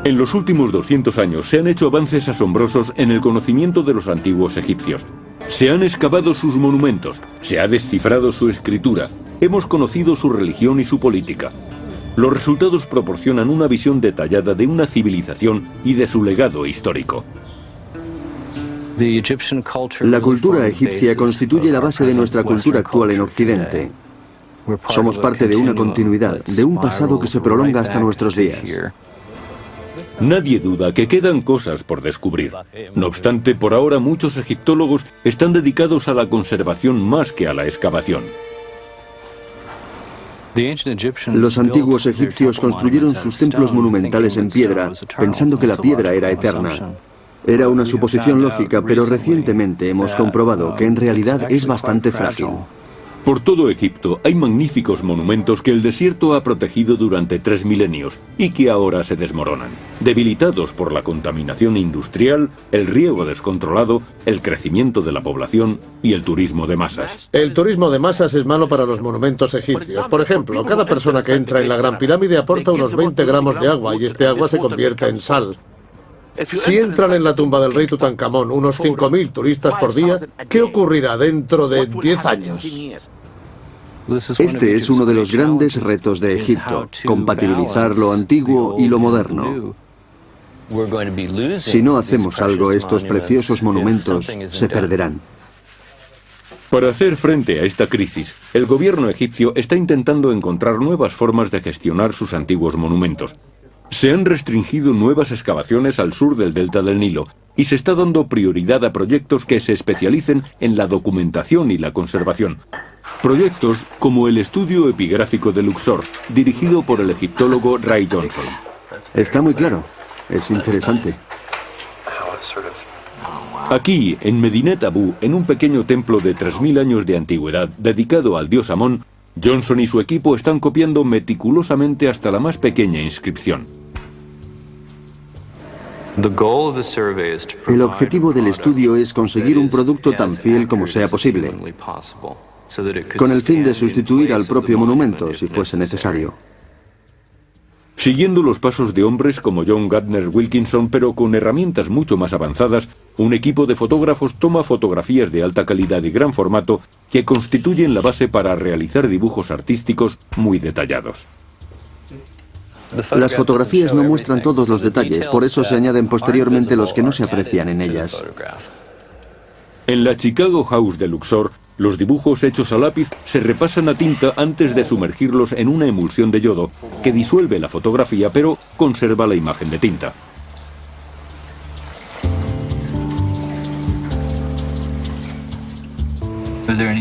En los últimos 200 años se han hecho avances asombrosos en el conocimiento de los antiguos egipcios. Se han excavado sus monumentos, se ha descifrado su escritura, hemos conocido su religión y su política. Los resultados proporcionan una visión detallada de una civilización y de su legado histórico. La cultura egipcia constituye la base de nuestra cultura actual en Occidente. Somos parte de una continuidad, de un pasado que se prolonga hasta nuestros días. Nadie duda que quedan cosas por descubrir. No obstante, por ahora muchos egiptólogos están dedicados a la conservación más que a la excavación. Los antiguos egipcios construyeron sus templos monumentales en piedra, pensando que la piedra era eterna. Era una suposición lógica, pero recientemente hemos comprobado que en realidad es bastante frágil. Por todo Egipto hay magníficos monumentos que el desierto ha protegido durante 3 milenios y que ahora se desmoronan, debilitados por la contaminación industrial, el riego descontrolado, el crecimiento de la población y el turismo de masas. El turismo de masas es malo para los monumentos egipcios. Por ejemplo, cada persona que entra en la Gran Pirámide aporta unos 20 gramos de agua y este agua se convierte en sal. Si entran en la tumba del rey Tutankamón unos 5.000 turistas por día, ¿qué ocurrirá dentro de 10 años? Este es uno de los grandes retos de Egipto, compatibilizar lo antiguo y lo moderno. Si no hacemos algo, estos preciosos monumentos se perderán. Para hacer frente a esta crisis, el gobierno egipcio está intentando encontrar nuevas formas de gestionar sus antiguos monumentos. Se han restringido nuevas excavaciones al sur del delta del Nilo y se está dando prioridad a proyectos que se especialicen en la documentación y la conservación. Proyectos como el estudio epigráfico de Luxor, dirigido por el egiptólogo Ray Johnson. Está muy claro. Es interesante. Aquí, en Medinet Abu, en un pequeño templo de 3.000 años de antigüedad dedicado al dios Amón, Johnson y su equipo están copiando meticulosamente hasta la más pequeña inscripción. El objetivo del estudio es conseguir un producto tan fiel como sea posible, con el fin de sustituir al propio monumento si fuese necesario. Siguiendo los pasos de hombres como John Gardner Wilkinson, pero con herramientas mucho más avanzadas, un equipo de fotógrafos toma fotografías de alta calidad y gran formato que constituyen la base para realizar dibujos artísticos muy detallados. Las fotografías no muestran todos los detalles, por eso se añaden posteriormente los que no se aprecian en ellas. En la Chicago House de Luxor, los dibujos hechos a lápiz se repasan a tinta antes de sumergirlos en una emulsión de yodo que disuelve la fotografía pero conserva la imagen de tinta.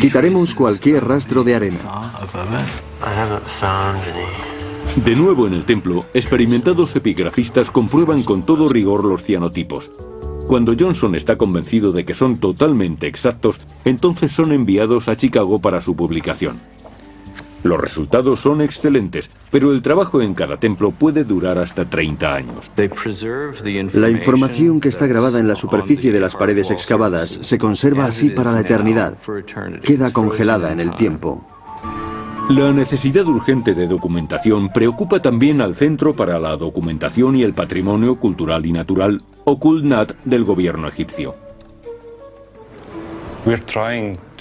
Quitaremos cualquier rastro de arena. De nuevo en el templo, experimentados epigrafistas comprueban con todo rigor los cianotipos. Cuando Johnson está convencido de que son totalmente exactos, entonces son enviados a Chicago para su publicación. Los resultados son excelentes, pero el trabajo en cada templo puede durar hasta 30 años. La información que está grabada en la superficie de las paredes excavadas se conserva así para la eternidad. Queda congelada en el tiempo. La necesidad urgente de documentación preocupa también al Centro para la Documentación y el Patrimonio Cultural y Natural, o CULNAT, del gobierno egipcio.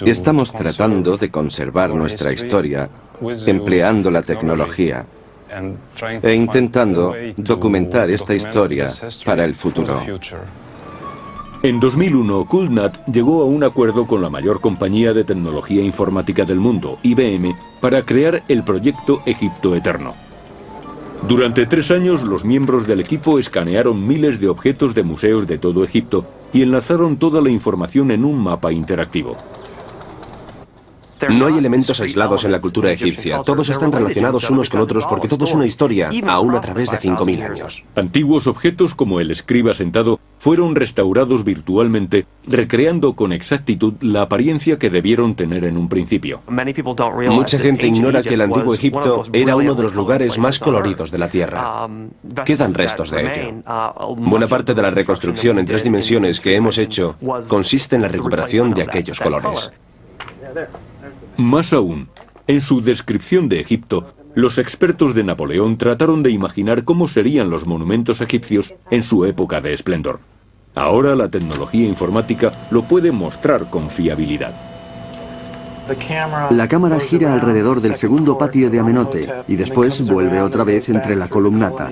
Estamos tratando de conservar nuestra historia empleando la tecnología e intentando documentar esta historia para el futuro. En 2001, CULNAT llegó a un acuerdo con la mayor compañía de tecnología informática del mundo, IBM, para crear el proyecto Egipto Eterno. Durante 3 años, los miembros del equipo escanearon miles de objetos de museos de todo Egipto y enlazaron toda la información en un mapa interactivo. No hay elementos aislados en la cultura egipcia. Todos están relacionados unos con otros porque todo es una historia, aún a través de 5.000 años. Antiguos objetos como el escriba sentado fueron restaurados virtualmente, recreando con exactitud la apariencia que debieron tener en un principio. Mucha gente ignora que el antiguo Egipto era uno de los lugares más coloridos de la Tierra. Quedan restos de ello. Buena parte de la reconstrucción en 3 dimensiones que hemos hecho consiste en la recuperación de aquellos colores. Más aún, en su descripción de Egipto, los expertos de Napoleón trataron de imaginar cómo serían los monumentos egipcios en su época de esplendor. Ahora la tecnología informática lo puede mostrar con fiabilidad. La cámara gira alrededor del segundo patio de Amenote y después vuelve otra vez entre la columnata.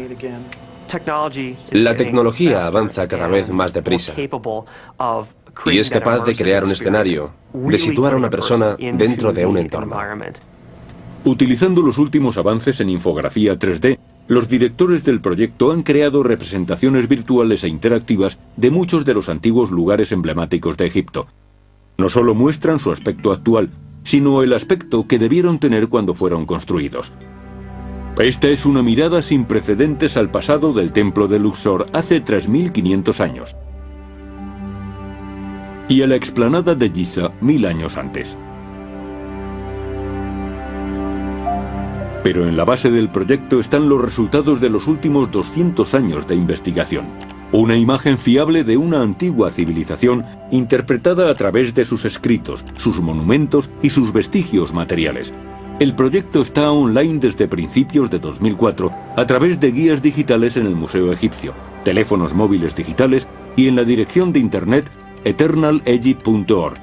La tecnología avanza cada vez más deprisa y es capaz de crear un escenario, de situar a una persona dentro de un entorno. Utilizando los últimos avances en infografía 3D, los directores del proyecto han creado representaciones virtuales e interactivas de muchos de los antiguos lugares emblemáticos de Egipto. No solo muestran su aspecto actual, sino el aspecto que debieron tener cuando fueron construidos. Esta es una mirada sin precedentes al pasado del templo de Luxor hace 3.500 años. Y a la explanada de Giza 1000 años antes. Pero en la base del proyecto están los resultados de los últimos 200 años de investigación. Una imagen fiable de una antigua civilización interpretada a través de sus escritos, sus monumentos y sus vestigios materiales. El proyecto está online desde principios de 2004 a través de guías digitales en el Museo Egipcio, teléfonos móviles digitales y en la dirección de internet eternalegypt.org.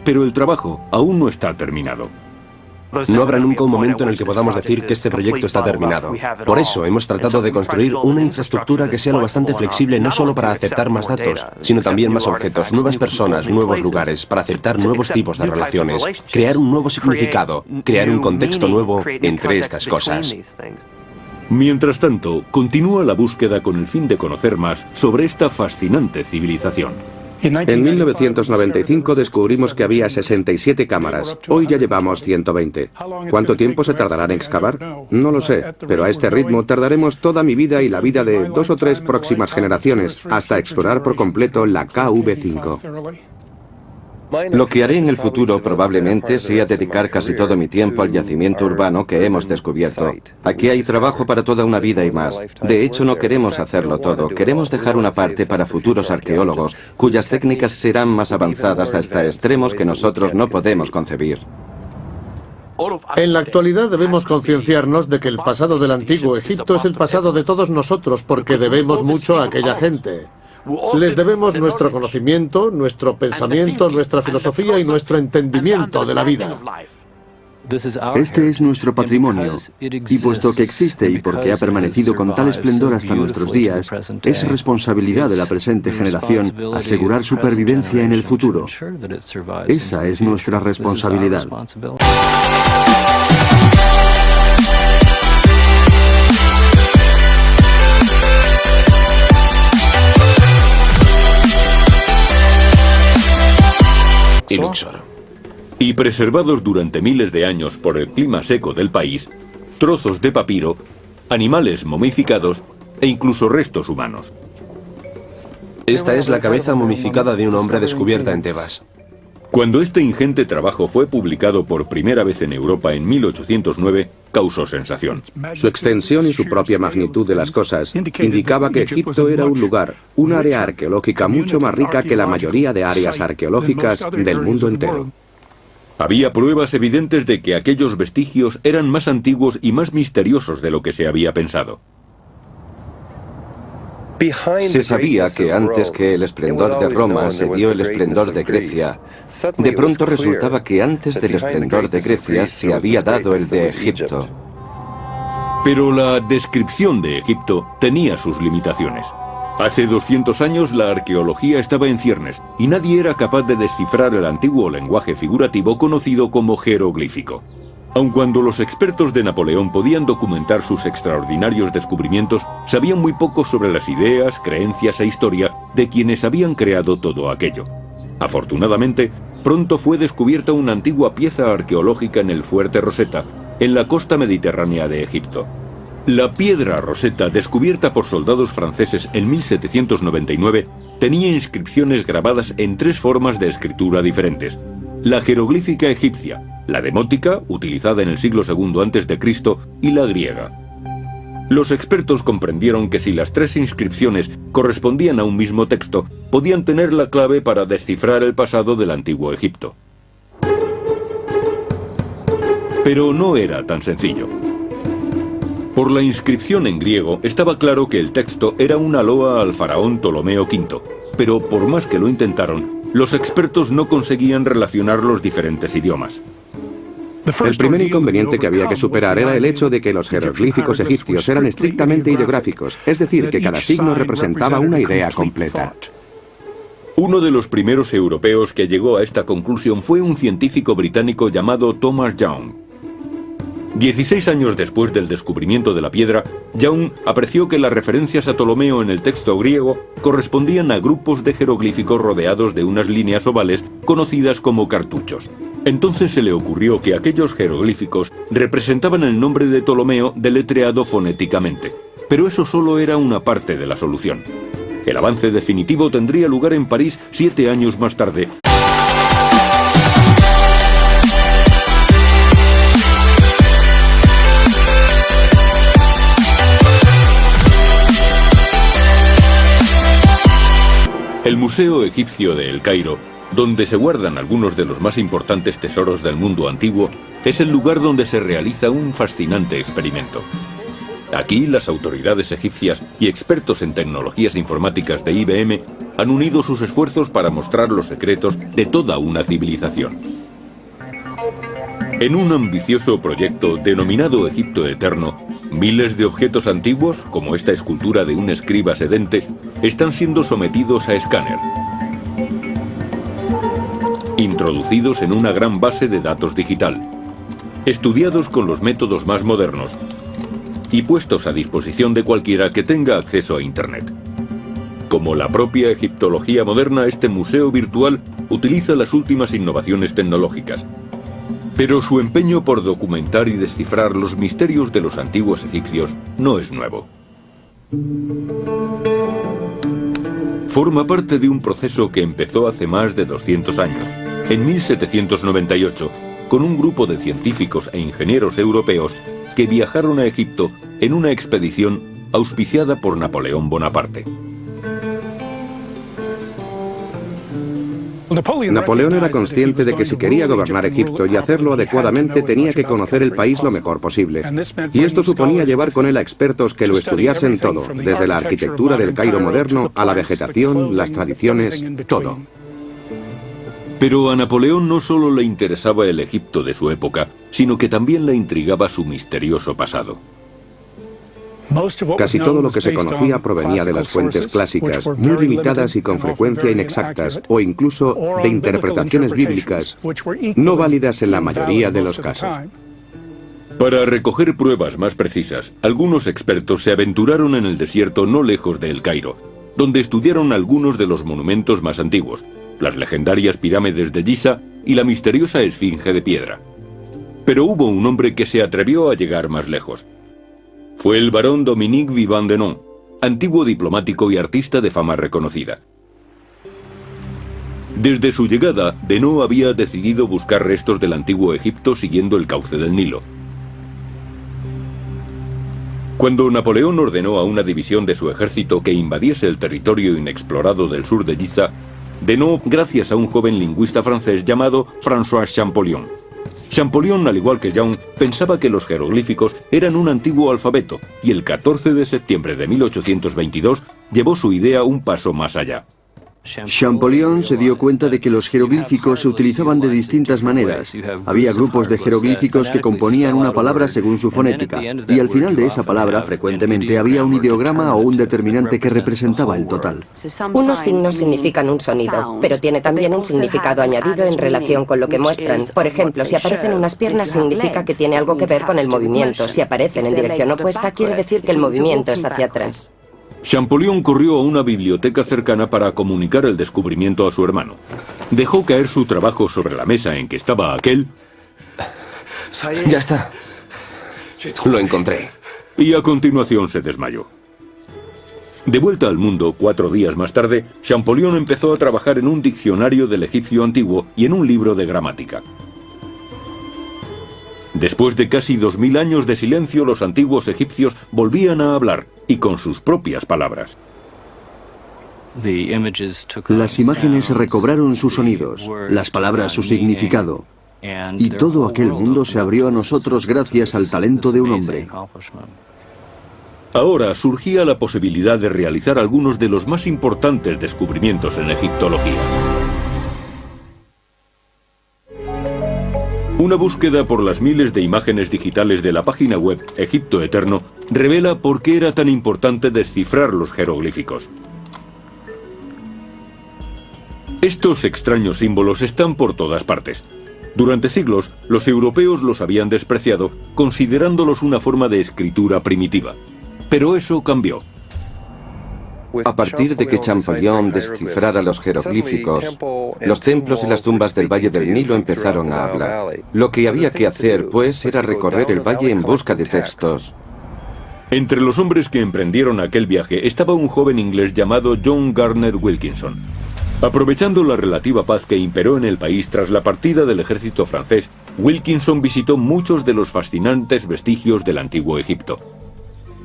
Pero el trabajo aún no está terminado. No habrá nunca un momento en el que podamos decir que este proyecto está terminado. Por eso hemos tratado de construir una infraestructura que sea lo bastante flexible no solo para aceptar más datos, sino también más objetos, nuevas personas, nuevos lugares, para aceptar nuevos tipos de relaciones, crear un nuevo significado, crear un contexto nuevo entre estas cosas. Mientras tanto, continúa la búsqueda con el fin de conocer más sobre esta fascinante civilización. En 1995 descubrimos que había 67 cámaras. Hoy ya llevamos 120. ¿Cuánto tiempo se tardará en excavar? No lo sé, pero a este ritmo tardaremos toda mi vida y la vida de 2 o 3 próximas generaciones hasta explorar por completo la KV5. Lo que haré en el futuro probablemente sea dedicar casi todo mi tiempo al yacimiento urbano que hemos descubierto. Aquí hay trabajo para toda una vida y más. De hecho, no queremos hacerlo todo. Queremos dejar una parte para futuros arqueólogos, cuyas técnicas serán más avanzadas hasta extremos que nosotros no podemos concebir. En la actualidad debemos concienciarnos de que el pasado del antiguo Egipto es el pasado de todos nosotros porque debemos mucho a aquella gente. Les debemos nuestro conocimiento, nuestro pensamiento, nuestra filosofía y nuestro entendimiento de la vida. Este es nuestro patrimonio, y puesto que existe y porque ha permanecido con tal esplendor hasta nuestros días, es responsabilidad de la presente generación asegurar su supervivencia en el futuro. Esa es nuestra responsabilidad. Y Luxor. Y preservados durante miles de años por el clima seco del país, trozos de papiro, animales momificados e incluso restos humanos. Esta es la cabeza momificada de un hombre descubierta en Tebas. Cuando este ingente trabajo fue publicado por primera vez en Europa en 1809, causó sensación. Su extensión y su propia magnitud de las cosas indicaba que Egipto era un lugar, un área arqueológica mucho más rica que la mayoría de áreas arqueológicas del mundo entero. Había pruebas evidentes de que aquellos vestigios eran más antiguos y más misteriosos de lo que se había pensado. Se sabía que antes que el esplendor de Roma se dio el esplendor de Grecia. De pronto resultaba que antes del esplendor de Grecia se había dado el de Egipto. Pero la descripción de Egipto tenía sus limitaciones. Hace 200 años la arqueología estaba en ciernes y nadie era capaz de descifrar el antiguo lenguaje figurativo conocido como jeroglífico. Aun cuando los expertos de Napoleón podían documentar sus extraordinarios descubrimientos, sabían muy poco sobre las ideas, creencias e historia de quienes habían creado todo aquello. Afortunadamente, pronto fue descubierta una antigua pieza arqueológica en el fuerte Rosetta, en la costa mediterránea de Egipto. La piedra Rosetta, descubierta por soldados franceses en 1799, tenía inscripciones grabadas en 3 formas de escritura diferentes: la jeroglífica egipcia, la demótica, utilizada en el siglo II a.C., y la griega. Los expertos comprendieron que si las 3 inscripciones correspondían a un mismo texto, podían tener la clave para descifrar el pasado del antiguo Egipto. Pero no era tan sencillo. Por la inscripción en griego estaba claro que el texto era una loa al faraón Ptolomeo V, pero por más que lo intentaron, los expertos no conseguían relacionar los diferentes idiomas. El primer inconveniente que había que superar era el hecho de que los jeroglíficos egipcios eran estrictamente ideográficos, es decir, que cada signo representaba una idea completa. Uno de los primeros europeos que llegó a esta conclusión fue un científico británico llamado Thomas Young. 16 años después del descubrimiento de la piedra, Young apreció que las referencias a Ptolomeo en el texto griego correspondían a grupos de jeroglíficos rodeados de unas líneas ovales conocidas como cartuchos. Entonces se le ocurrió que aquellos jeroglíficos representaban el nombre de Ptolomeo deletreado fonéticamente. Pero eso solo era una parte de la solución. El avance definitivo tendría lugar en París 7 años más tarde. El Museo Egipcio de El Cairo, donde se guardan algunos de los más importantes tesoros del mundo antiguo, es el lugar donde se realiza un fascinante experimento. Aquí, las autoridades egipcias y expertos en tecnologías informáticas de IBM han unido sus esfuerzos para mostrar los secretos de toda una civilización. En un ambicioso proyecto denominado Egipto Eterno, miles de objetos antiguos, como esta escultura de un escriba sedente, están siendo sometidos a escáner, introducidos en una gran base de datos digital, estudiados con los métodos más modernos y puestos a disposición de cualquiera que tenga acceso a Internet. Como la propia egiptología moderna, este museo virtual utiliza las últimas innovaciones tecnológicas. Pero su empeño por documentar y descifrar los misterios de los antiguos egipcios no es nuevo. Forma parte de un proceso que empezó hace más de 200 años, en 1798, con un grupo de científicos e ingenieros europeos que viajaron a Egipto en una expedición auspiciada por Napoleón Bonaparte. Napoleón era consciente de que si quería gobernar Egipto y hacerlo adecuadamente tenía que conocer el país lo mejor posible. Y esto suponía llevar con él a expertos que lo estudiasen todo, desde la arquitectura del Cairo moderno a la vegetación, las tradiciones, todo. Pero a Napoleón no solo le interesaba el Egipto de su época, sino que también le intrigaba su misterioso pasado. Casi todo lo que se conocía provenía de las fuentes clásicas, muy limitadas y con frecuencia inexactas, o incluso de interpretaciones bíblicas, no válidas en la mayoría de los casos. Para recoger pruebas más precisas, algunos expertos se aventuraron en el desierto no lejos de El Cairo, donde estudiaron algunos de los monumentos más antiguos, las legendarias pirámides de Giza y la misteriosa esfinge de piedra. Pero hubo un hombre que se atrevió a llegar más lejos. Fue el barón Dominique Vivant Denon, antiguo diplomático y artista de fama reconocida. Desde su llegada, Denon había decidido buscar restos del antiguo Egipto siguiendo el cauce del Nilo. Cuando Napoleón ordenó a una división de su ejército que invadiese el territorio inexplorado del sur de Giza, Deneau gracias a un joven lingüista francés llamado François Champollion. Champollion, al igual que Young, pensaba que los jeroglíficos eran un antiguo alfabeto y el 14 de septiembre de 1822 llevó su idea un paso más allá. Champollion se dio cuenta de que los jeroglíficos se utilizaban de distintas maneras. Había grupos de jeroglíficos que componían una palabra según su fonética, y al final de esa palabra frecuentemente había un ideograma o un determinante que representaba el total. Unos signos significan un sonido, pero tiene también un significado añadido en relación con lo que muestran. Por ejemplo, si aparecen unas piernas significa que tiene algo que ver con el movimiento. Si aparecen en dirección opuesta, quiere decir que el movimiento es hacia atrás. Champollion corrió a una biblioteca cercana para comunicar el descubrimiento a su hermano. Dejó caer su trabajo sobre la mesa en que estaba aquel. Ya está. Lo encontré. Y a continuación se desmayó. De vuelta al mundo, 4 días más tarde, Champollion empezó a trabajar en un diccionario del egipcio antiguo y en un libro de gramática. Después de casi 2000 años de silencio, los antiguos egipcios volvían a hablar, y con sus propias palabras. Las imágenes recobraron sus sonidos, las palabras su significado, y todo aquel mundo se abrió a nosotros gracias al talento de un hombre. Ahora surgía la posibilidad de realizar algunos de los más importantes descubrimientos en egiptología. Una búsqueda por las miles de imágenes digitales de la página web Egipto Eterno revela por qué era tan importante descifrar los jeroglíficos. Estos extraños símbolos están por todas partes. Durante siglos, los europeos los habían despreciado, considerándolos una forma de escritura primitiva. Pero eso cambió. A partir de que Champollion descifrara los jeroglíficos, los templos y las tumbas del Valle del Nilo empezaron a hablar. Lo que había que hacer, pues, era recorrer el valle en busca de textos. Entre los hombres que emprendieron aquel viaje estaba un joven inglés llamado John Garner Wilkinson. Aprovechando la relativa paz que imperó en el país tras la partida del ejército francés, Wilkinson visitó muchos de los fascinantes vestigios del antiguo Egipto.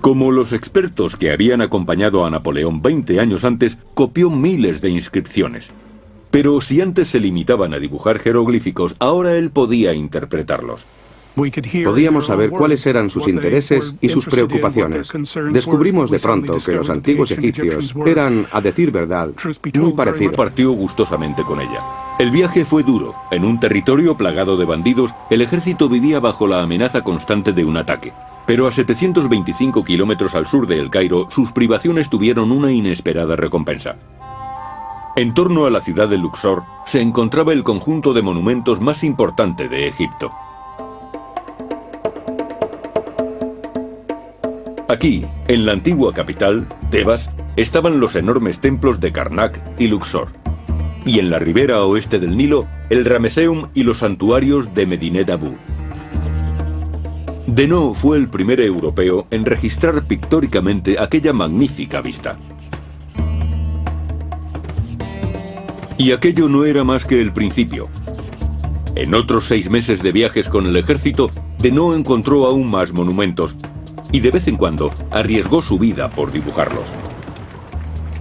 Como los expertos que habían acompañado a Napoleón 20 años antes, copió miles de inscripciones. Pero si antes se limitaban a dibujar jeroglíficos, ahora él podía interpretarlos. Podíamos saber cuáles eran sus intereses y sus preocupaciones. Descubrimos de pronto que los antiguos egipcios eran, a decir verdad, muy parecidos. Partió gustosamente con ella. El viaje fue duro. En un territorio plagado de bandidos, el ejército vivía bajo la amenaza constante de un ataque. Pero a 725 kilómetros al sur de El Cairo, sus privaciones tuvieron una inesperada recompensa. En torno a la ciudad de Luxor se encontraba el conjunto de monumentos más importante de Egipto. Aquí, en la antigua capital, Tebas, estaban los enormes templos de Karnak y Luxor. Y en la ribera oeste del Nilo, el Rameseum y los santuarios de Medinet Abu. Deneau fue el primer europeo en registrar pictóricamente aquella magnífica vista. Y aquello no era más que el principio. En otros 6 meses de viajes con el ejército, Deneau encontró aún más monumentos, y de vez en cuando arriesgó su vida por dibujarlos.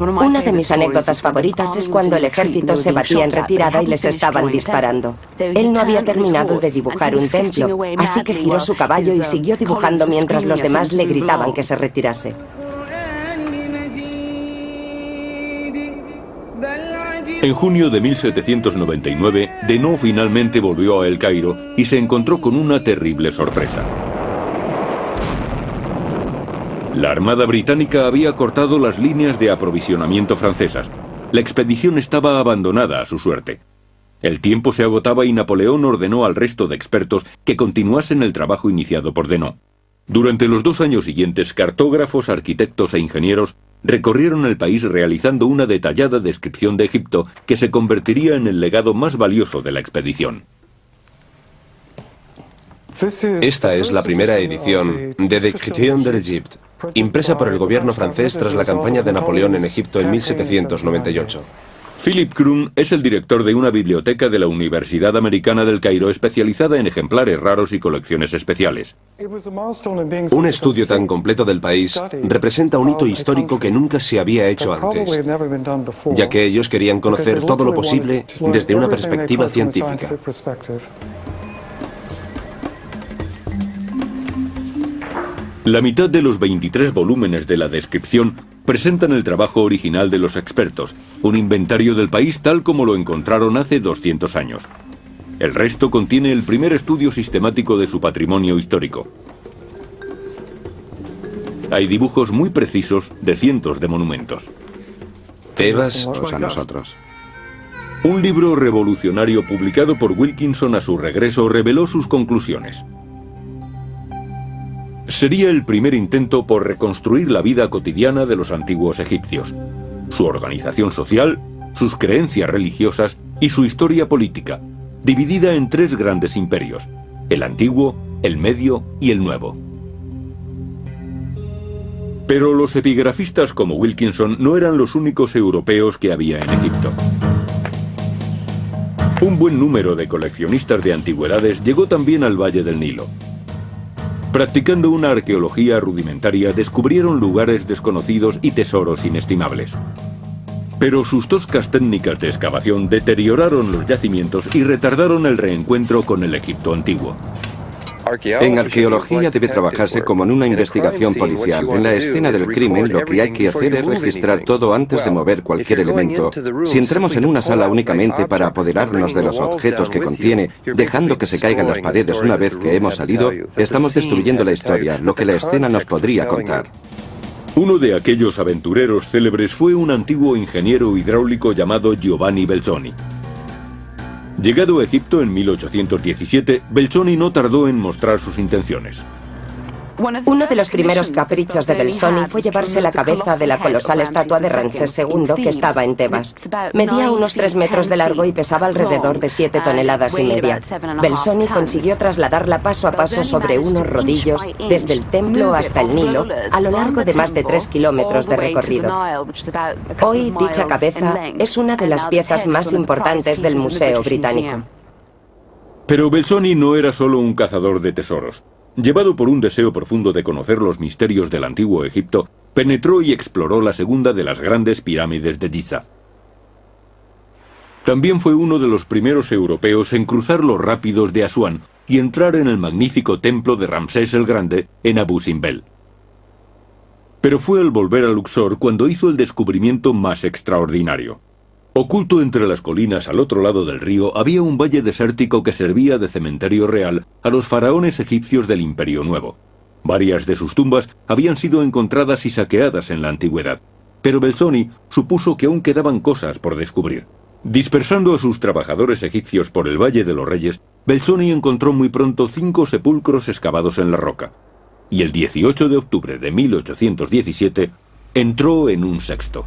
Una de mis anécdotas favoritas es cuando el ejército se batía en retirada y les estaban disparando. Él no había terminado de dibujar un templo, así que giró su caballo y siguió dibujando mientras los demás le gritaban que se retirase. En junio de 1799, Deneau finalmente volvió a El Cairo y se encontró con una terrible sorpresa. La Armada británica había cortado las líneas de aprovisionamiento francesas. La expedición estaba abandonada a su suerte. El tiempo se agotaba y Napoleón ordenó al resto de expertos que continuasen el trabajo iniciado por Deneau. Durante los 2 años siguientes, cartógrafos, arquitectos e ingenieros recorrieron el país realizando una detallada descripción de Egipto que se convertiría en el legado más valioso de la expedición. Esta es la primera edición de Description de l'Égypte, impresa por el gobierno francés tras la campaña de Napoleón en Egipto en 1798. Philip Kroon es el director de una biblioteca de la Universidad Americana del Cairo especializada en ejemplares raros y colecciones especiales. Un estudio tan completo del país representa un hito histórico que nunca se había hecho antes, ya que ellos querían conocer todo lo posible desde una perspectiva científica. La mitad de los 23 volúmenes de la descripción presentan el trabajo original de los expertos, un inventario del país tal como lo encontraron hace 200 años. El resto contiene el primer estudio sistemático de su patrimonio histórico. Hay dibujos muy precisos de cientos de monumentos. Tebas, pues a nosotros. Un libro revolucionario publicado por Wilkinson a su regreso reveló sus conclusiones. Sería el primer intento por reconstruir la vida cotidiana de los antiguos egipcios, su organización social, sus creencias religiosas y su historia política, dividida en tres grandes imperios: el antiguo, el medio y el nuevo. Pero los epigrafistas como Wilkinson no eran los únicos europeos que había en Egipto. Un buen número de coleccionistas de antigüedades llegó también al Valle del Nilo. Practicando una arqueología rudimentaria, descubrieron lugares desconocidos y tesoros inestimables. Pero sus toscas técnicas de excavación deterioraron los yacimientos y retardaron el reencuentro con el Egipto antiguo. En arqueología debe trabajarse como en una investigación policial. En la escena del crimen lo que hay que hacer es registrar todo antes de mover cualquier elemento. Si entramos en una sala únicamente para apoderarnos de los objetos que contiene, dejando que se caigan las paredes una vez que hemos salido, estamos destruyendo la historia, lo que la escena nos podría contar. Uno de aquellos aventureros célebres fue un antiguo ingeniero hidráulico llamado Giovanni Belzoni. Llegado a Egipto en 1817, Belzoni no tardó en mostrar sus intenciones. Uno de los primeros caprichos de Belzoni fue llevarse la cabeza de la colosal estatua de Ramsés II que estaba en Tebas. Medía unos 3 metros de largo y pesaba alrededor de 7 toneladas y media. Belzoni consiguió trasladarla paso a paso sobre unos rodillos desde el templo hasta el Nilo, a lo largo de más de 3 kilómetros de recorrido. Hoy dicha cabeza es una de las piezas más importantes del Museo Británico. Pero Belzoni no era solo un cazador de tesoros. Llevado por un deseo profundo de conocer los misterios del antiguo Egipto, penetró y exploró la segunda de las grandes pirámides de Giza. También fue uno de los primeros europeos en cruzar los rápidos de Asuán y entrar en el magnífico templo de Ramsés el Grande en Abu Simbel. Pero fue al volver a Luxor cuando hizo el descubrimiento más extraordinario. Oculto entre las colinas al otro lado del río había un valle desértico que servía de cementerio real a los faraones egipcios del Imperio Nuevo. Varias de sus tumbas habían sido encontradas y saqueadas en la antigüedad, pero Belzoni supuso que aún quedaban cosas por descubrir. Dispersando a sus trabajadores egipcios por el Valle de los Reyes, Belzoni encontró muy pronto 5 sepulcros excavados en la roca, y el 18 de octubre de 1817 entró en un sexto.